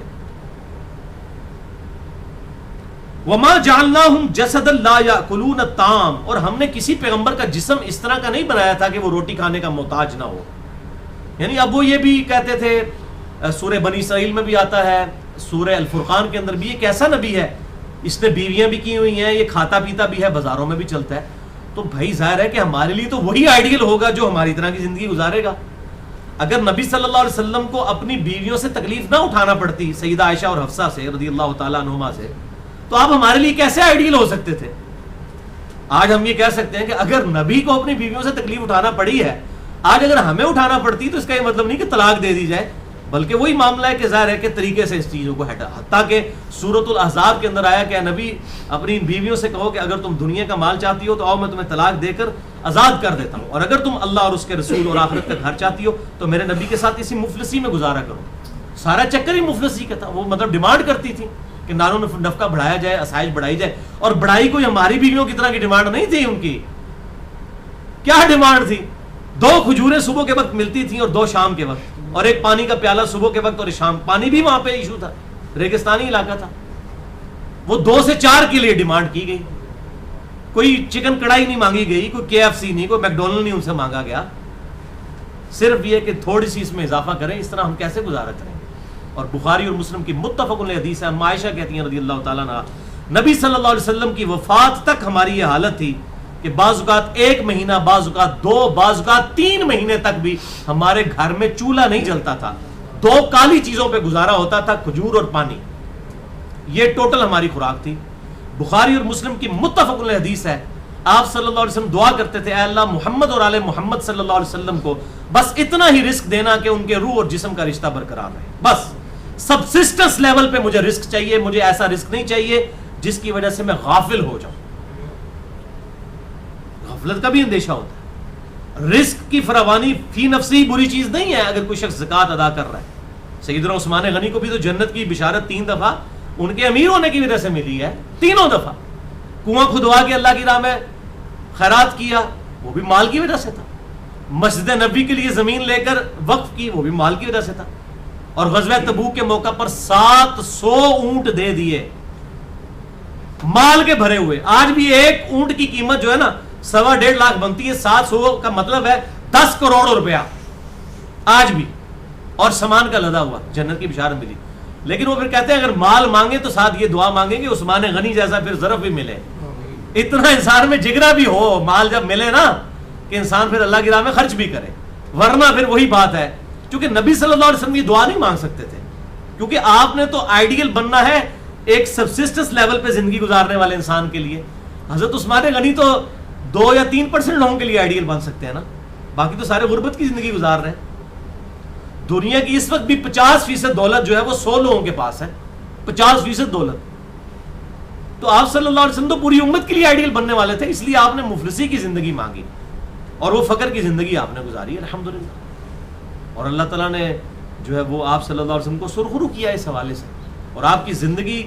وما جعلناہم جسدا لا یاکلون الطعام، اور ہم نے کسی پیغمبر کا جسم اس طرح کا نہیں بنایا تھا کہ وہ روٹی کھانے کا محتاج نہ ہو. یعنی اب وہ یہ بھی کہتے تھے، سورہ بنی اسرائیل میں بھی آتا ہے، سورہ الفرقان کے اندر بھی، یہ کیسا نبی ہے، اس نے بیویاں بھی کی ہوئی ہیں، یہ کھاتا پیتا بھی ہے، بازاروں میں بھی چلتا ہے. تو بھائی ظاہر ہے کہ ہمارے لیے تو وہی آئیڈیل ہوگا جو ہماری طرح کی زندگی گزارے گا. اگر نبی صلی اللہ علیہ وسلم کو اپنی بیویوں سے تکلیف نہ اٹھانا پڑتی، سیدہ عائشہ اور حفصہ سے رضی اللہ تعالیٰ عنہما سے، تو آپ ہمارے لیے کیسے آئیڈیل ہو سکتے تھے؟ آج ہم یہ کہہ سکتے ہیں کہ اگر نبی کو اپنی بیویوں سے تکلیف اٹھانا پڑی ہے، آج اگر ہمیں اٹھانا پڑتی تو اس کا یہ مطلب نہیں کہ طلاق دے دی جائے، بلکہ وہی معاملہ ہے کہ ظاہر ہے کہ طریقے سے اس چیزوں کو ہٹا. حتیٰ کہ سورۃ الاحزاب کے اندر آیا کہ نبی اپنی بیویوں سے کہو کہ اگر تم دنیا کا مال چاہتی ہو تو آؤ میں تمہیں طلاق دے کر آزاد کر دیتا ہوں، اور اگر تم اللہ اور اس کے رسول اور آخرت کا گھر چاہتی ہو تو میرے نبی کے ساتھ اسی مفلسی میں گزارا کرو. سارا چکر ہی مفلسی کا تھا. وہ مطلب ڈیمانڈ کرتی تھی کہ نانو نفقہ بڑھایا جائے، آسائش بڑھائی جائے، اور بڑھائی کوئی ہماری بیویوں کی طرح کی ڈیمانڈ نہیں تھی. ان کی کیا ڈیمانڈ تھی؟ 2 کھجوریں صبح کے وقت ملتی تھیں اور 2 شام کے وقت، اور ایک پانی کا پیالہ صبح کے وقت اور شام. پانی بھی وہاں پہ ایشو تھا، ریگستانی علاقہ تھا. وہ 2 سے 4 کے لیے ڈیمانڈ کی گئی. کوئی چکن کڑھائی نہیں مانگی گئی، کوئی KFC نہیں، کوئی میکڈونلڈ نہیں ان سے مانگا گیا. صرف یہ کہ تھوڑی سی اس میں اضافہ کریں. اس طرح ہم کیسے گزارا کریں گے؟ اور بخاری اور مسلم کی متفق علیہ حدیث ہے، عائشہ کہتی ہیں رضی اللہ تعالیٰ عنہا، نبی صلی اللہ علیہ وسلم کی وفات تک ہماری یہ حالت تھی کہ بعض اوقات 1 مہینہ، بعض اوقات 2، بعض اوقات 3 مہینے تک بھی ہمارے گھر میں چولہا نہیں جلتا تھا. 2 کالی چیزوں پہ گزارا ہوتا تھا، کھجور اور پانی. یہ ٹوٹل ہماری خوراک تھی. بخاری اور مسلم کی متفق علیہ حدیث ہے، آپ صلی اللہ علیہ وسلم دعا کرتے تھے، اے اللہ محمد اور آل محمد صلی اللہ علیہ وسلم کو بس اتنا ہی رزق دینا کہ ان کے روح اور جسم کا رشتہ برقرار رہے. بس سبسسٹنس لیول پہ مجھے رزق چاہیے، مجھے ایسا رزق نہیں چاہیے جس کی وجہ سے میں غافل ہو جاؤں. غفلت کا بھی اندیشہ ہوتا ہے. رزق کی فراوانی فی نفسی بری چیز نہیں ہے اگر کوئی شخص زکوٰۃ ادا کر رہا ہے. سیدنا عثمان غنی کو بھی تو جنت کی بشارت 3 دفعہ ان کے امیر ہونے کی وجہ سے ملی ہے. 3 دفعہ کنواں کھدوا کے اللہ کی راہ میں خیرات کیا، وہ بھی مال کی وجہ سے تھا. مسجد نبی کے لیے زمین لے کر وقف کی، وہ بھی مال کی وجہ سے تھا. اور غزوہ تبوک کے موقع پر 700 اونٹ دے دیے مال کے بھرے ہوئے. آج بھی ایک اونٹ کی قیمت جو ہے نا 1.25 لاکھ بنتی ہے. 700 کا مطلب ہے 10 کروڑ روپیہ آج بھی. اور سامان کا لدا ہوا، جنت کی بشارت ملی. لیکن وہ پھر کہتے ہیں اگر مال مانگے تو ساتھ یہ دعا مانگیں گے عثمان غنی جیسا پھر ظرف بھی ملے. اتنا انسان میں جگرا بھی ہو، مال جب ملے نا کہ انسان پھر اللہ کی راہ میں خرچ بھی کرے. ورنہ پھر وہی بات ہے، کیونکہ نبی صلی اللہ علیہ وسلم یہ دعا نہیں مانگ سکتے تھے، کیونکہ آپ نے تو آئیڈیل بننا ہے ایک سبسسٹنس لیول پہ زندگی گزارنے والے انسان کے لیے. حضرت عثمان غنی تو 2 یا 3% لوگوں کے لیے آئیڈیل بن سکتے ہیں نا، باقی تو سارے غربت کی زندگی گزار رہے ہیں. دنیا کی اس وقت بھی 50% دولت جو ہے وہ 100 لوگوں کے پاس ہے. 50% دولت. تو آپ صلی اللہ علیہ وسلم تو پوری امت کے لیے آئیڈیل بننے والے تھے، اس لیے آپ نے مفلسی کی زندگی مانگی اور وہ فقر کی زندگی آپ نے گزاری الحمدللہ. اور اللہ تعالیٰ نے جو ہے وہ آپ صلی اللہ علیہ وسلم کو سرخرو کیا اس حوالے سے، اور آپ کی زندگی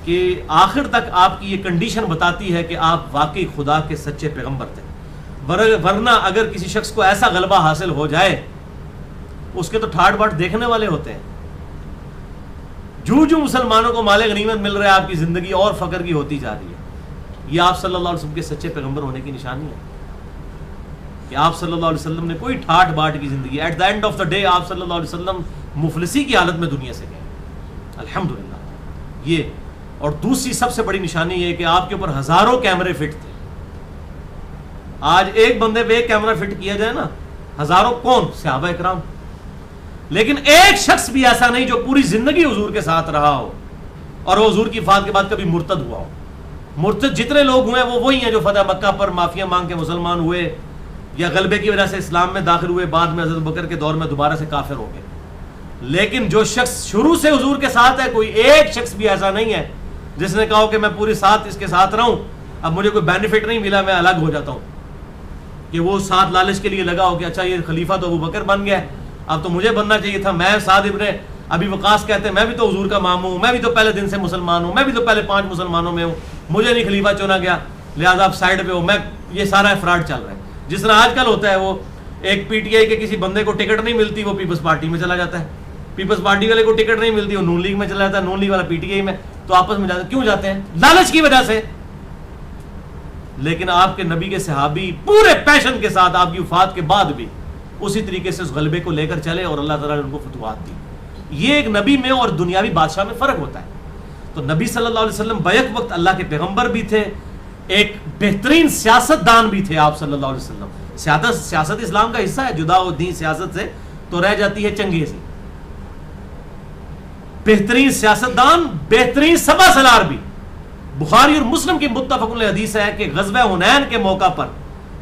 کے آخر تک آپ کی یہ کنڈیشن بتاتی ہے کہ آپ واقعی خدا کے سچے پیغمبر تھے. ورنہ اگر کسی شخص کو ایسا غلبہ حاصل ہو جائے، اس کے تو ٹھاٹ باٹ دیکھنے والے ہوتے ہیں. جو مسلمانوں کو مال غنیمت مل رہا ہے، آپ کی زندگی اور فقر کی ہوتی جا رہی ہے. یہ آپ صلی اللہ علیہ وسلم کے سچے پیغمبر ہونے کی نشانی ہے کہ آپ صلی اللہ علیہ وسلم نے کوئی ٹھاٹ باٹ کی زندگی. At the end of the day آپ صلی اللہ علیہ وسلم مفلسی کی حالت میں دنیا سے گئے الحمدللہ. یہ اور دوسری سب سے بڑی نشانی یہ کہ آپ کے اوپر ہزاروں کیمرے فٹ تھے. آج ایک بندے پہ ایک کیمرہ فٹ کیا جائے نا، ہزاروں کون؟ صحابہ اکرام. لیکن ایک شخص بھی ایسا نہیں جو پوری زندگی حضور کے ساتھ رہا ہو اور وہ حضور کی وفات کے بعد کبھی مرتد ہوا ہو. مرتد جتنے لوگ ہوئے وہ وہی ہیں جو فتح مکہ پر معافیا مانگ کے مسلمان ہوئے یا غلبے کی وجہ سے اسلام میں داخل ہوئے، بعد میں حضرت بکر کے دور میں دوبارہ سے کافر ہو گئے. لیکن جو شخص شروع سے حضور کے ساتھ ہے، کوئی ایک شخص بھی ایسا نہیں ہے جس نے کہا کہ میں پوری ساتھ اس کے ساتھ رہوں، اب مجھے کوئی بینیفٹ نہیں ملا میں الگ ہو جاتا ہوں. کہ وہ ساتھ لالچ کے لیے لگا ہو کہ اچھا یہ خلیفہ تو ابو بکر بن گیا، اب تو مجھے بننا چاہیے تھا. میں سعد ابن ابی وقاص کہتے ہیں میں بھی تو حضور کا ماموں ہوں، میں بھی تو پہلے دن سے مسلمان ہوں، میں بھی تو پہلے 5 مسلمانوں میں ہوں، مجھے نہیں خلیفہ چنا گیا، لہٰذا آپ سائڈ پہ ہو. میں یہ سارا فراڈ چل رہا ہے. جس طرح آج کل ہوتا ہے، وہ ایک پی ٹی آئی کے کسی بندے کو ٹکٹ نہیں ملتی، وہ پیپلز پارٹی میں چلا جاتا ہے. پیپلز پارٹی والے کو ٹکٹ نہیں ملتی، وہ نون لیگ میں چلا جاتا ہے، نون لیگ والا پی ٹی آئی میں. تو آپس میں کیوں جاتے ہیں؟ لالچ کی وجہ سے. لیکن آپ کے نبی کے صحابی پورے پیشن کے ساتھ آپ کی وفات کے بعد بھی اسی طریقے سے اس غلبے کو لے کر چلے اور اللہ تعالیٰ نے ان کو فتوحات دی. یہ ایک نبی میں اور دنیاوی بادشاہ میں فرق ہوتا ہے. تو نبی صلی اللہ علیہ وسلم بیک وقت اللہ کے پیغمبر بھی تھے, ایک بہترین سیاست دان بھی تھے آپ صلی اللہ علیہ وسلم. سیاست اسلام کا حصہ ہے, جدا و دین سیاست سے تو رہ جاتی ہے چنگیزی. بہترین سیاست دان, بہترین سبا سالار بھی. بخاری اور مسلم کی متفق علیہ حدیث ہے کہ غزوہ حنین کے موقع پر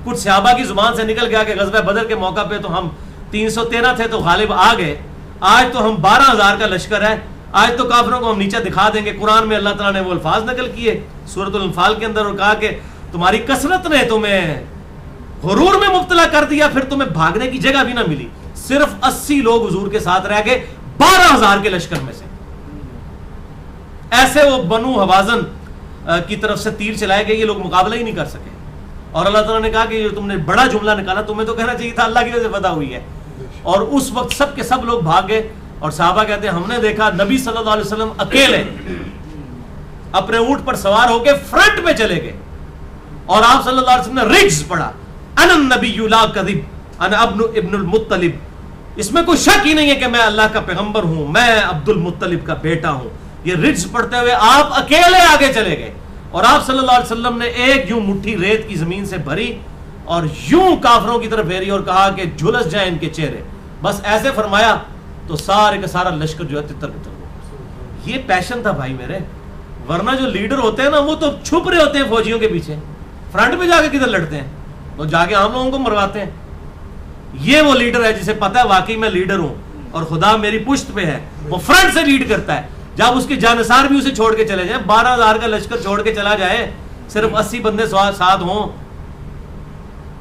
کچھ صحابہ کی زبان سے نکل گیا کہ غزوہ بدر کے موقع پہ تو ہم 313 تھے تو غالب آ گئے, آج تو ہم 12,000 کا لشکر ہے, آج تو کافروں کو ہم نیچے دکھا دیں گے. قرآن میں اللہ تعالیٰ نے وہ الفاظ نقل کیے سورۃ الانفال کے اندر اور کہا کہ تمہاری کثرت نے تمہیں غرور میں مبتلا کر دیا, پھر تمہیں بھاگنے کی جگہ بھی نہ ملی. صرف 80 لوگ حضور کے ساتھ رہ گئے 12,000 کے لشکر میں سے. ایسے وہ بنو حوازن کی طرف سے تیر چلائے گئے, یہ لوگ مقابلہ ہی نہیں کر سکے. اور اللہ تعالیٰ نے کہا کہ تم نے بڑا جملہ نکالا, تمہیں تو کہنا چاہیے تھا اللہ کی وجہ سے فتح ہوئی ہے. اور اس وقت سب کے سب لوگ بھاگ گئے اور صحابہ کہتے ہیں ہم نے دیکھا نبی صلی اللہ علیہ وسلم اکیلے اپنے اونٹ پر سوار ہو کے فرنٹ پہ چلے گئے اور آپ صلی اللہ علیہ وسلم نے رجز پڑھا, انا النبی لا کذب انا ابن المطلب. اس میں کوئی شک ہی نہیں ہے کہ میں اللہ کا پیغمبر ہوں, میں عبد المطلب کا بیٹا ہوں. یہ رجز پڑھتے ہوئے آپ اکیلے آگے چلے گئے اور آپ صلی اللہ علیہ وسلم نے ایک یوں مٹھی ریت کی زمین سے بھری اور یوں کافروں کی طرف پھیری اور کہا کہ جھلس جائیں ان کے چہرے. بس ایسے فرمایا تو سارے کا سارا لشکر جو ہے تتر بتر ہو. یہ پیشن تھا بھائی میرے, ورنہ جو لیڈر ہوتے ہیں نا وہ تو چھپ رہے ہوتے ہیں فوجیوں کے پیچھے, فرنٹ پہ جا کے کدھر لڑتے ہیں, وہ جا کے عام لوگوں کو مرواتے ہیں. یہ وہ لیڈر ہے جسے پتا ہے واقعی میں لیڈر ہوں اور خدا میری پشت پہ ہے, وہ فرنٹ سے لیڈ کرتا ہے. جب اس کے جانسار بھی اسے چھوڑ کے چلے جائیں, 12,000 کا لشکر چھوڑ کے چلا جائے, صرف 80 بندے ساتھ ہوں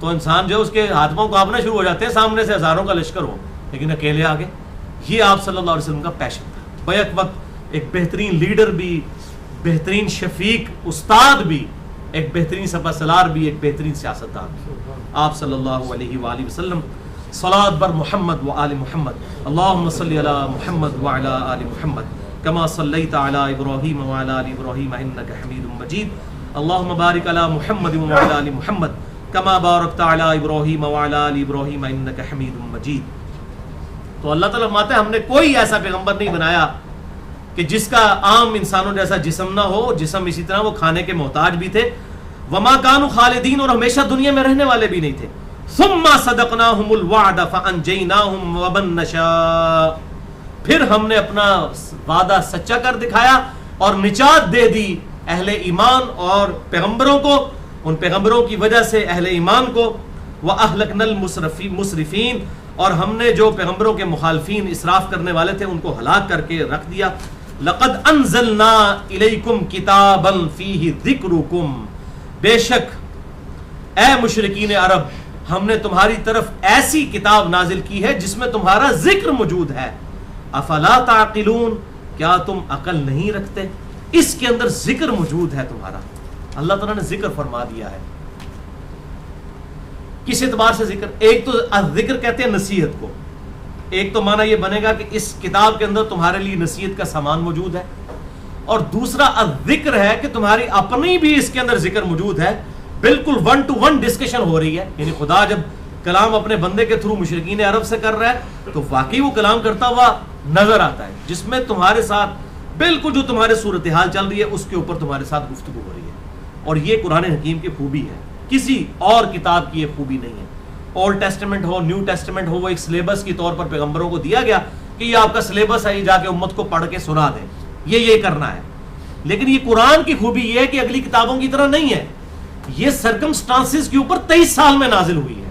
تو انسان جو اس کے ہاتھوں کو کانپنا شروع ہو جاتے ہیں, سامنے سے ہزاروں کا لشکر ہو لیکن اکیلے آگے. یہ آپ صلی اللہ علیہ وسلم کا پیشن تھا. بیک وقت ایک بہترین لیڈر بھی, بہترین شفیق استاد بھی, ایک بہترین سپہ سالار بھی, ایک بہترین سیاستدان بھی. آپ صلی اللہ علیہ وآلہ وسلم صلاۃ بر محمد و آل محمد. اللہم صلی علی محمد و علی آل محمد کما صلیت علی ابراہیم و علی آل ابراہیم انک حمید مجید. اللہم بارک علی محمد و علی آل محمد کما بارکت علی ابراہیم و علی آل ابراہیم انک حمید مجید. تو اللہ تعالیٰ فرماتا ہے ہم نے کوئی ایسا پیغمبر نہیں بنایا کہ جس کا عام انسانوں جیسا جسم نہ ہو. جسم اسی طرح وہ کھانے کے محتاج بھی تھے. وما کانوا خالدین, اور ہمیشہ دنیا میں رہنے والے بھی نہیں تھے. ثم صدقناہم الوعد فانجیناہم ومن نشاء, پھر ہم نے اپنا وعدہ سچا کر دکھایا اور نجات دے دی اہل ایمان اور پیغمبروں کو, ان پیغمبروں کی وجہ سے اہل ایمان کو. وَأَهْلَكْنَا الْمُسْرِفِينَ, اور ہم نے جو پیغمبروں کے مخالفین اسراف کرنے والے تھے ان کو ہلاک کر کے رکھ دیا. لَقَدْ أَنزَلْنَا إِلَيْكُمْ كِتَابًا فِيهِ ذِكْرُكُمْ, بے شک اے مشرکین عرب ہم نے تمہاری طرف ایسی کتاب نازل کی ہے جس میں تمہارا ذکر موجود ہے. افلا تعقلون, کیا تم عقل نہیں رکھتے؟ اس کے اندر ذکر موجود ہے تمہارا. اللہ تعالیٰ نے ذکر فرما دیا ہے. کس اعتبار سے ذکر؟ ایک تو ذکر کہتے ہیں نصیحت کو, ایک تو معنی یہ بنے گا کہ اس کتاب کے اندر تمہارے لیے نصیحت کا سامان موجود ہے, اور دوسرا ذکر ہے کہ تمہاری اپنی بھی اس کے اندر ذکر موجود ہے. بالکل 1 to 1 ڈسکشن ہو رہی ہے. یعنی خدا جب کلام اپنے بندے کے تھرو مشرکین عرب سے کر رہا ہے تو واقعی وہ کلام کرتا ہوا نظر آتا ہے, جس میں تمہارے ساتھ بالکل جو تمہارے صورتحال چل رہی ہے اس کے اوپر تمہارے ساتھ گفتگو ہو رہی ہے. اور یہ قرآن حکیم کی خوبی ہے, کسی اور کتاب کی یہ خوبی نہیں ہے. اولڈ ٹیسٹمنٹ ہو, نیو ٹیسٹمنٹ ہو, وہ ایک سلیبس کی طور پر پیغمبروں کو دیا گیا کہ یہ آپ کا سلیبس ہے, یہ جا کے امت کو پڑھ کے سنا دیں, یہ کرنا ہے. لیکن یہ قرآن کی خوبی یہ ہے کہ اگلی کتابوں کی طرح نہیں ہے. یہ سرکمسٹانسز کے اوپر 23 سال میں نازل ہوئی ہے.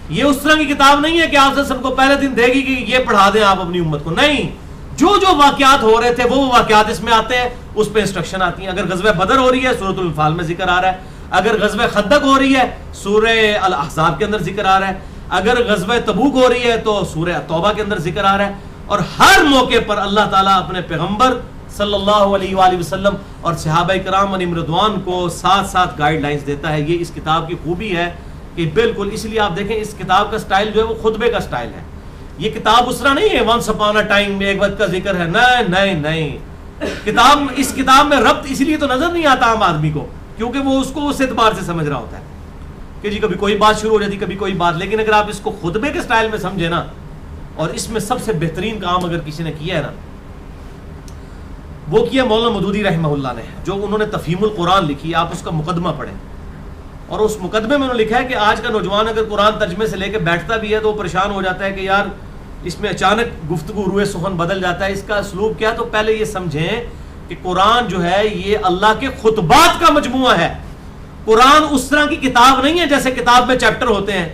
یہ اس طرح کی کتاب نہیں ہے کہ آپ سے سب کو پہلے دن دے گی کہ یہ پڑھا دیں آپ اپنی امت کو. نہیں, جو واقعات ہو رہے تھے وہ واقعات اس میں آتے ہیں, اس پہ انسٹرکشن آتی ہیں. اگر غزوہ بدر ہو رہی ہے سورۃ الانفال میں ذکر آ رہا ہے, اگر غزوہ خندق ہو رہی ہے سورہ الاحزاب کے اندر ذکر آ رہا ہے, اگر غزوہ تبوک ہو رہی ہے تو سورہ توبہ کے اندر ذکر آ رہا ہے. اور ہر موقع پر اللہ تعالیٰ اپنے پیغمبر صلی اللہ علیہ وآلہ وسلم اور صحابہ کرام علیہم رضوان کو ساتھ ساتھ گائیڈ لائنز دیتا ہے. یہ اس کتاب کی خوبی ہے کہ بالکل, اس لیے آپ دیکھیں اس کتاب کا سٹائل جو ہے وہ خطبے کا سٹائل ہے. یہ کتاب اس طرح نہیں ہے ونس اپان اے ٹائم میں ایک وقت کا ذکر ہے, نہیں. کتاب اس کتاب میں ربط اس لیے تو نظر نہیں آتا عام آدمی کو کیونکہ وہ اس کو اس اعتبار سے سمجھ رہا ہوتا ہے کہ جی کبھی کوئی بات شروع ہو جاتی کبھی کوئی بات. لیکن اگر آپ اس کو خطبے کے سٹائل میں سمجھے نا, اور اس میں سب سے بہترین کام اگر کسی نے کیا ہے نا وہ کیا مولانا مودودی رحمہ اللہ نے, جو انہوں نے تفہیم القرآن لکھی. آپ اس کا مقدمہ پڑھیں اور اس مقدمے میں انہوں نے لکھا ہے کہ آج کا نوجوان اگر قرآن ترجمے سے لے کے بیٹھتا بھی ہے تو وہ پریشان ہو جاتا ہے کہ یار اس میں اچانک گفتگو روئے سخن بدل جاتا ہے, اس کا اسلوب کیا. تو پہلے یہ سمجھیں کہ قرآن جو ہے یہ اللہ کے خطبات کا مجموعہ ہے. قرآن اس طرح کی کتاب نہیں ہے جیسے کتاب میں چیپٹر ہوتے ہیں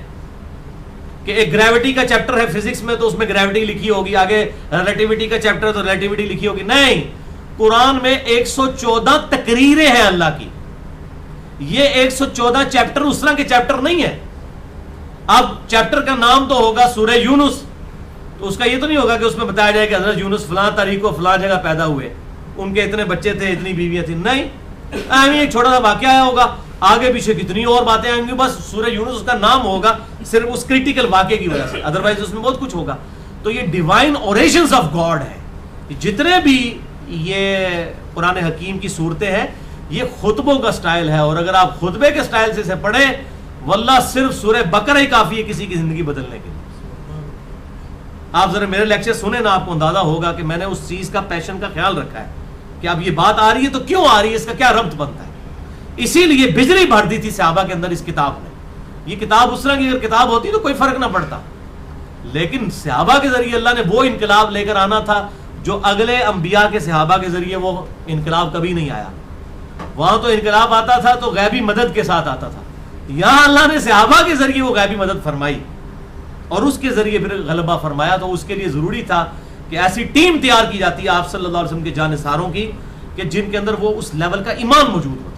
کہ ایک گریوٹی کا چیپٹر ہے فزکس میں تو اس میں گریوٹی لکھی ہوگی, آگے ریلیٹیوٹی کا چیپٹر ہے تو ریلیٹیوٹی لکھی ہوگی. نہیں, قرآن میں 114 تقریریں ہیں اللہ کی. یہ 114 چیپٹر اس طرح کے چیپٹر نہیں ہے. اب چیپٹر کا نام تو ہوگا سورہ یونس, تو اس کا یہ تو نہیں ہوگا کہ اس میں بتایا جائے کہ حضرت یونس فلاں تاریخ کو فلاں جگہ پیدا ہوئے, ان کے اتنے بچے تھے اتنی بیویاں تھیں. نہیں, ایک چھوٹا سا واقعہ آیا ہوگا, آگے پیچھے کتنی اور باتیں آئیں گی, بس سورہ یونس اس کا نام ہوگا صرف اس کریٹیکل واقعے کی وجہ سے, ادروائز اس میں بہت کچھ ہوگا. تو یہ ڈیوائن اوریشنز آف گاڈ ہے. جتنے بھی یہ قرآن حکیم کی صورتیں ہیں یہ خطبوں کا سٹائل ہے, اور اگر آپ خطبے کے سٹائل سے اسے پڑھیں واللہ صرف سورہ بقرہ ہی کافی ہے کسی کی زندگی بدلنے کے لیے. آپ ذرا میرے لیکچر سنیں نا, آپ کو اندازہ ہوگا کہ میں نے اس چیز کا پیشن کا خیال رکھا ہے کہ اب یہ بات آ رہی ہے تو کیوں آ رہی ہے, اس کا کیا ربط بنتا ہے. اسی لیے بجلی بھر دی تھی صحابہ کے اندر اس کتاب نے. یہ کتاب اس طرح کی اگر کتاب ہوتی تو کوئی فرق نہ پڑتا, لیکن صحابہ کے ذریعے اللہ نے وہ انقلاب لے کر آنا تھا جو اگلے انبیاء کے صحابہ کے ذریعے وہ انقلاب کبھی نہیں آیا. وہاں تو انقلاب آتا تھا تو غیبی مدد کے ساتھ آتا تھا, یہاں اللہ نے صحابہ کے ذریعے وہ غیبی مدد فرمائی اور اس کے ذریعے پھر غلبہ فرمایا. تو اس کے لیے ضروری تھا کہ ایسی ٹیم تیار کی جاتی ہے آپ صلی اللہ علیہ وسلم کے جانثاروں کی کہ جن کے اندر وہ اس لیول کا ایمان موجود ہوتا.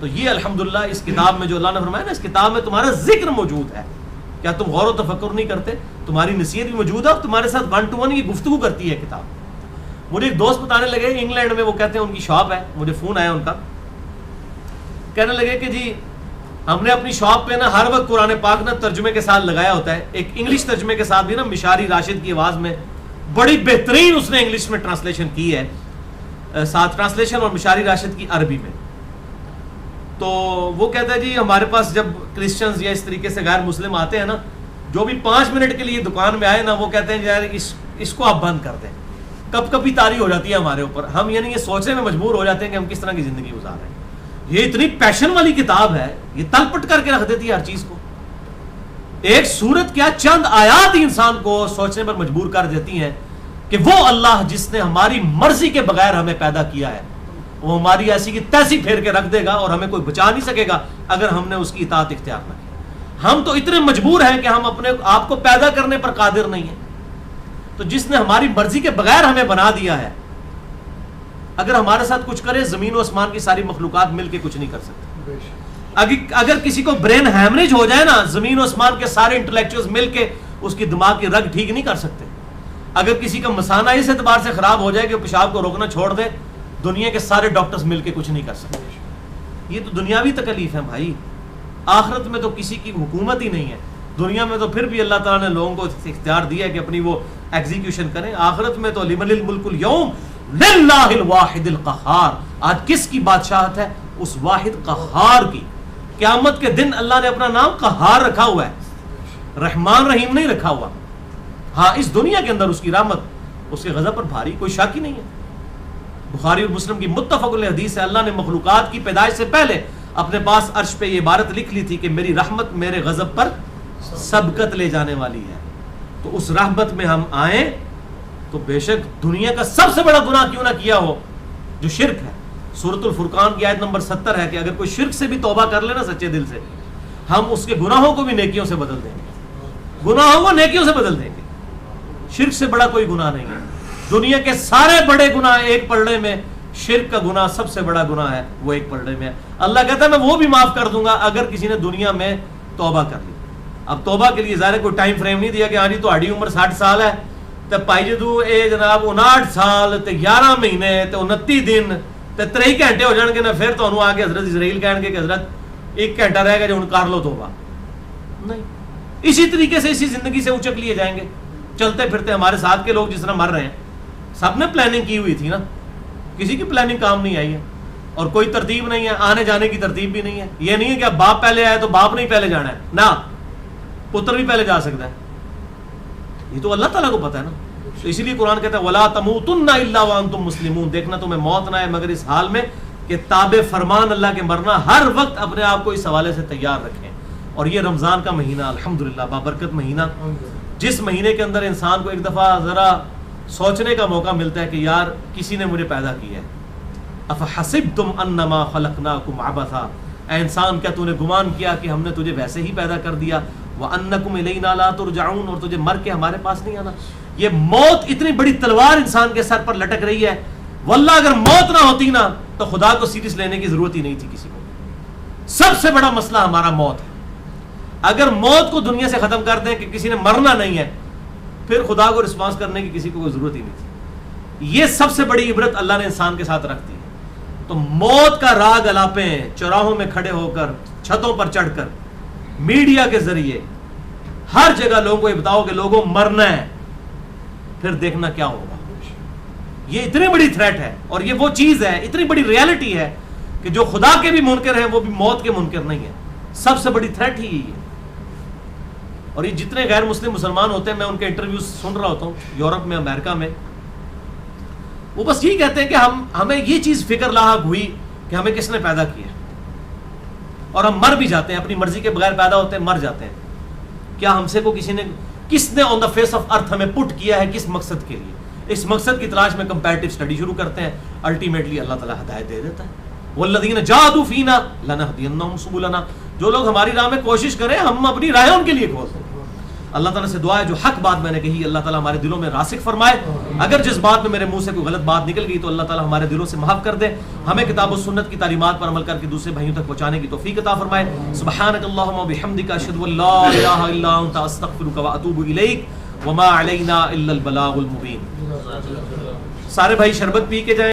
تو یہ الحمدللہ اس کتاب میں جو اللہ نے فرمایا نا, اس کتاب میں تمہارا ذکر موجود ہے. کیا تم غور و تفکر نہیں کرتے؟ تمہاری نصیحت بھی موجود ہے اور تمہارے ساتھ 1 to 1 یہ گفتگو کرتی ہے کتاب. مجھے ایک دوست بتانے لگے انگلینڈ میں, وہ کہتے ہیں ان کی شاپ ہے, مجھے فون آیا ان کا, کہنے لگے کہ جی ہم نے اپنی شاپ پہ نا ہر وقت قرآن پاک نا ترجمے کے ساتھ لگایا ہوتا ہے, ایک انگلش ترجمے کے ساتھ بھی نا, مشاری راشد کی آواز میں بڑی بہترین اس نے انگلش میں ٹرانسلیشن کی ہے, ساتھ ٹرانسلیشن اور مشاری راشد کی عربی میں. تو وہ کہتا ہے جی ہمارے پاس جب کرسچنز یا اس طریقے سے غیر مسلم آتے ہیں نا, جو بھی 5 منٹ کے لیے دکان میں آئے نا, وہ کہتے ہیں یار اس کو آپ بند کر دیں. کب کبھی طاری ہو جاتی ہے ہمارے اوپر, ہم یعنی یہ سوچنے میں مجبور ہو جاتے ہیں کہ ہم کس طرح کی زندگی گزار رہے ہیں. یہ اتنی پیشن والی کتاب ہے, یہ تل پٹ کر کے رکھ دیتی ہے ہر چیز کو. ایک سورت کیا چند آیات ہی انسان کو سوچنے پر مجبور کر دیتی ہیں کہ وہ اللہ جس نے ہماری مرضی کے بغیر ہمیں پیدا کیا ہے وہ ہماری ایسی کی تیسی پھیر کے رکھ دے گا اور ہمیں کوئی بچا نہیں سکے گا اگر ہم نے اس کی اطاعت اختیار نہ کی. ہم تو اتنے مجبور ہیں کہ ہم اپنے آپ کو پیدا کرنے پر قادر نہیں ہیں. تو جس نے ہماری مرضی کے بغیر ہمیں بنا دیا ہے, اگر ہمارے ساتھ کچھ کرے, زمین و آسمان کی ساری مخلوقات مل کے کچھ نہیں کر سکتے. اگر کسی کو برین ہیمریج ہو جائے نا, زمین و آسمان کے سارے انٹلیکچوئلز مل کے اس کی دماغ کی رگ ٹھیک نہیں کر سکتے. اگر کسی کا مثانہ اس اعتبار سے خراب ہو جائے کہ پیشاب کو روکنا چھوڑ دے, دنیا کے سارے ڈاکٹرز مل کے کچھ نہیں کر سکتے. یہ تو دنیاوی تکلیف ہے بھائی, آخرت میں تو کسی کی حکومت ہی نہیں ہے. دنیا میں تو پھر بھی اللہ تعالیٰ نے لوگوں کو اختیار دیا ہے کہ اپنی وہ ایگزیکیوشن کریں. آخرت میں تو لمن الملک اليوم للہ الواحد القہار, آج کس کی بادشاہت ہے؟ اس واحد قہار کی. قیامت کے دن اللہ نے اپنا نام قہار رکھا ہوا ہے, رحمان رحیم نہیں رکھا ہوا. ہاں اس دنیا کے اندر اس کی رحمت اس کے غضب پر بھاری, کوئی شک ہی نہیں ہے. بخاری اور مسلم کی متفق علیہ حدیث ہے, اللہ نے مخلوقات کی پیدائش سے پہلے اپنے پاس عرش پہ یہ عبارت لکھ لی تھی کہ میری رحمت میرے غضب پر سبقت لے جانے والی ہے. تو اس رحمت میں ہم آئیں تو بے شک دنیا کا سب سے بڑا گناہ کیوں نہ کیا ہو جو شرک ہے. سورۃ الفرقان کی آیت نمبر 70 ہے کہ اگر کوئی شرک سے بھی توبہ کر لینا سچے دل سے, ہم اس کے گناہوں کو بھی نیکیوں سے بدل دیں گے. گناہوں کو نیکیوں سے بدل دیں گے. شرک سے بڑا کوئی گناہ نہیں ہے. دنیا کے سارے بڑے گناہ ایک پلڑے میں, شرک کا گناہ سب سے بڑا گناہ ہے, وہ ایک پلڑے میں ہے. اللہ کہتا ہے میں وہ بھی معاف کر دوں گا اگر کسی نے دنیا میں توبہ کر لی. اب توبہ کے لیے ظاہر کوئی ٹائم فریم نہیں دیا کہ ہاں جی تہاڈی عمر 60 سال ہے تے پائی جدو اے جناب 59 سال تے 11 مہینے تے 29 دن تے 23 گھنٹے ہو جان گے نا, پھر تانوں آ کے حضرت اسرائیل کہن گے کہ حضرت 1 گھنٹہ رہ گیا جو ہن کر لو توبہ. نہیں, اسی طریقے سے اسی زندگی سے اچک لیے جائیں گے. چلتے پھرتے ہمارے ساتھ کے لوگ جس طرح مر رہے ہیں, سب نے پلاننگ کی ہوئی تھی نا کسی کی پلاننگ کام نہیں آئی ہے اور کوئی ترتیب نہیں ہے, آنے جانے کی ترتیب بھی نہیں ہے. یہ نہیں ہے کہ اب باپ پہلے آئے تو باپ نہیں پہلے جانا ہے, نہ پتر بھی پہلے جا سکتا ہے. یہ تو اللہ تعالیٰ کو پتا ہے نا. تو اسی لیے قرآن کہتا ہے وَلَا تَمُوتُنَّ إِلَّا وَأَنْتُمْ مُسْلِمُونَ, دیکھنا تمہیں موت نہ ہے مگر اس حال میں کہ تابع فرمان اللہ کے مرنا, ہر وقت اپنے آپ کو اس حوالے سے تیار رکھیں. اور یہ رمضان کا مہینہ الحمدللہ بابرکت مہینہ, جس مہینے کے اندر انسان کو ایک دفعہ ذرا سوچنے کا موقع ملتا ہے کہ یار کسی نے مجھے پیدا کیا ہے. افحسبتم انما خلقناکم عبثا, اے انسان کیا تو نے گمان کیا کہ ہم نے تجھے ویسے ہی پیدا کر دیا, وانکم الینا لا ترجعون, اور تجھے مر کے ہمارے پاس نہیں آنا. یہ موت اتنی بڑی تلوار انسان کے سر پر لٹک رہی ہے, واللہ اگر موت نہ ہوتی نا تو خدا کو سیریس لینے کی ضرورت ہی نہیں تھی کسی کو. سب سے بڑا مسئلہ ہمارا موت ہے. اگر موت کو دنیا سے ختم کر دیں کہ کسی نے مرنا نہیں ہے, پھر خدا کو رسپانس کرنے کی کسی کو کوئی ضرورت ہی نہیں تھی. یہ سب سے بڑی عبرت اللہ نے انسان کے ساتھ رکھ دی. تو موت کا راگ الاپیں, چوراہوں میں کھڑے ہو کر, چھتوں پر چڑھ کر, میڈیا کے ذریعے ہر جگہ لوگوں کو یہ بتاؤ کہ لوگوں مرنا ہے, پھر دیکھنا کیا ہوگا. یہ اتنی بڑی تھریٹ ہے, اور یہ وہ چیز ہے, اتنی بڑی ریالٹی ہے کہ جو خدا کے بھی منکر ہیں وہ بھی موت کے منکر نہیں ہیں. سب سے بڑی تھریٹ ہی یہی ہے. اور یہ جتنے غیر مسلم مسلمان ہوتے ہیں, میں ان کے انٹرویوز سن رہا ہوتا ہوں یورپ میں, امریکہ میں, وہ بس یہی کہتے ہیں کہ ہمیں یہ چیز فکر لاحق ہوئی کہ ہمیں کس نے پیدا کیا, اور ہم مر بھی جاتے ہیں, اپنی مرضی کے بغیر پیدا ہوتے ہیں, مر جاتے ہیں. کیا ہم سے کو کس نے آن دا فیس آف ارتھ ہمیں پٹ کیا ہے, کس مقصد کے لیے؟ اس مقصد کی تلاش میں کمپیریٹیو اسٹڈی شروع کرتے ہیں. الٹیمیٹلی اللہ تعالیٰ ہدایت دے دیتا ہے. والذین جاہدوا فینا لنہدینہم سبلنا, جو لوگ ہماری راہ میں کوشش کریں ہم اپنی راہیں ان کے لیے کھول دیں. اللہ تعالیٰ سے دعا ہے جو حق بات میں نے کہی اللہ تعالیٰ ہمارے دلوں میں راسخ فرمائے. اگر جس بات میں میرے منہ سے کوئی غلط بات نکل گئی تو اللہ تعالیٰ ہمارے دلوں سے معاف کر دے. ہمیں کتاب و سنت کی تعلیمات پر عمل کر کے دوسرے بھائیوں تک پہنچانے کی توفیق عطا فرمائے. سبحانک اللہم و بحمدک, اشہد ان لا الہ الا انت, استغفرک و اتوب الیک, وما علینا الا البلاغ المبین. سارے بھائی شربت پی کے جائیں.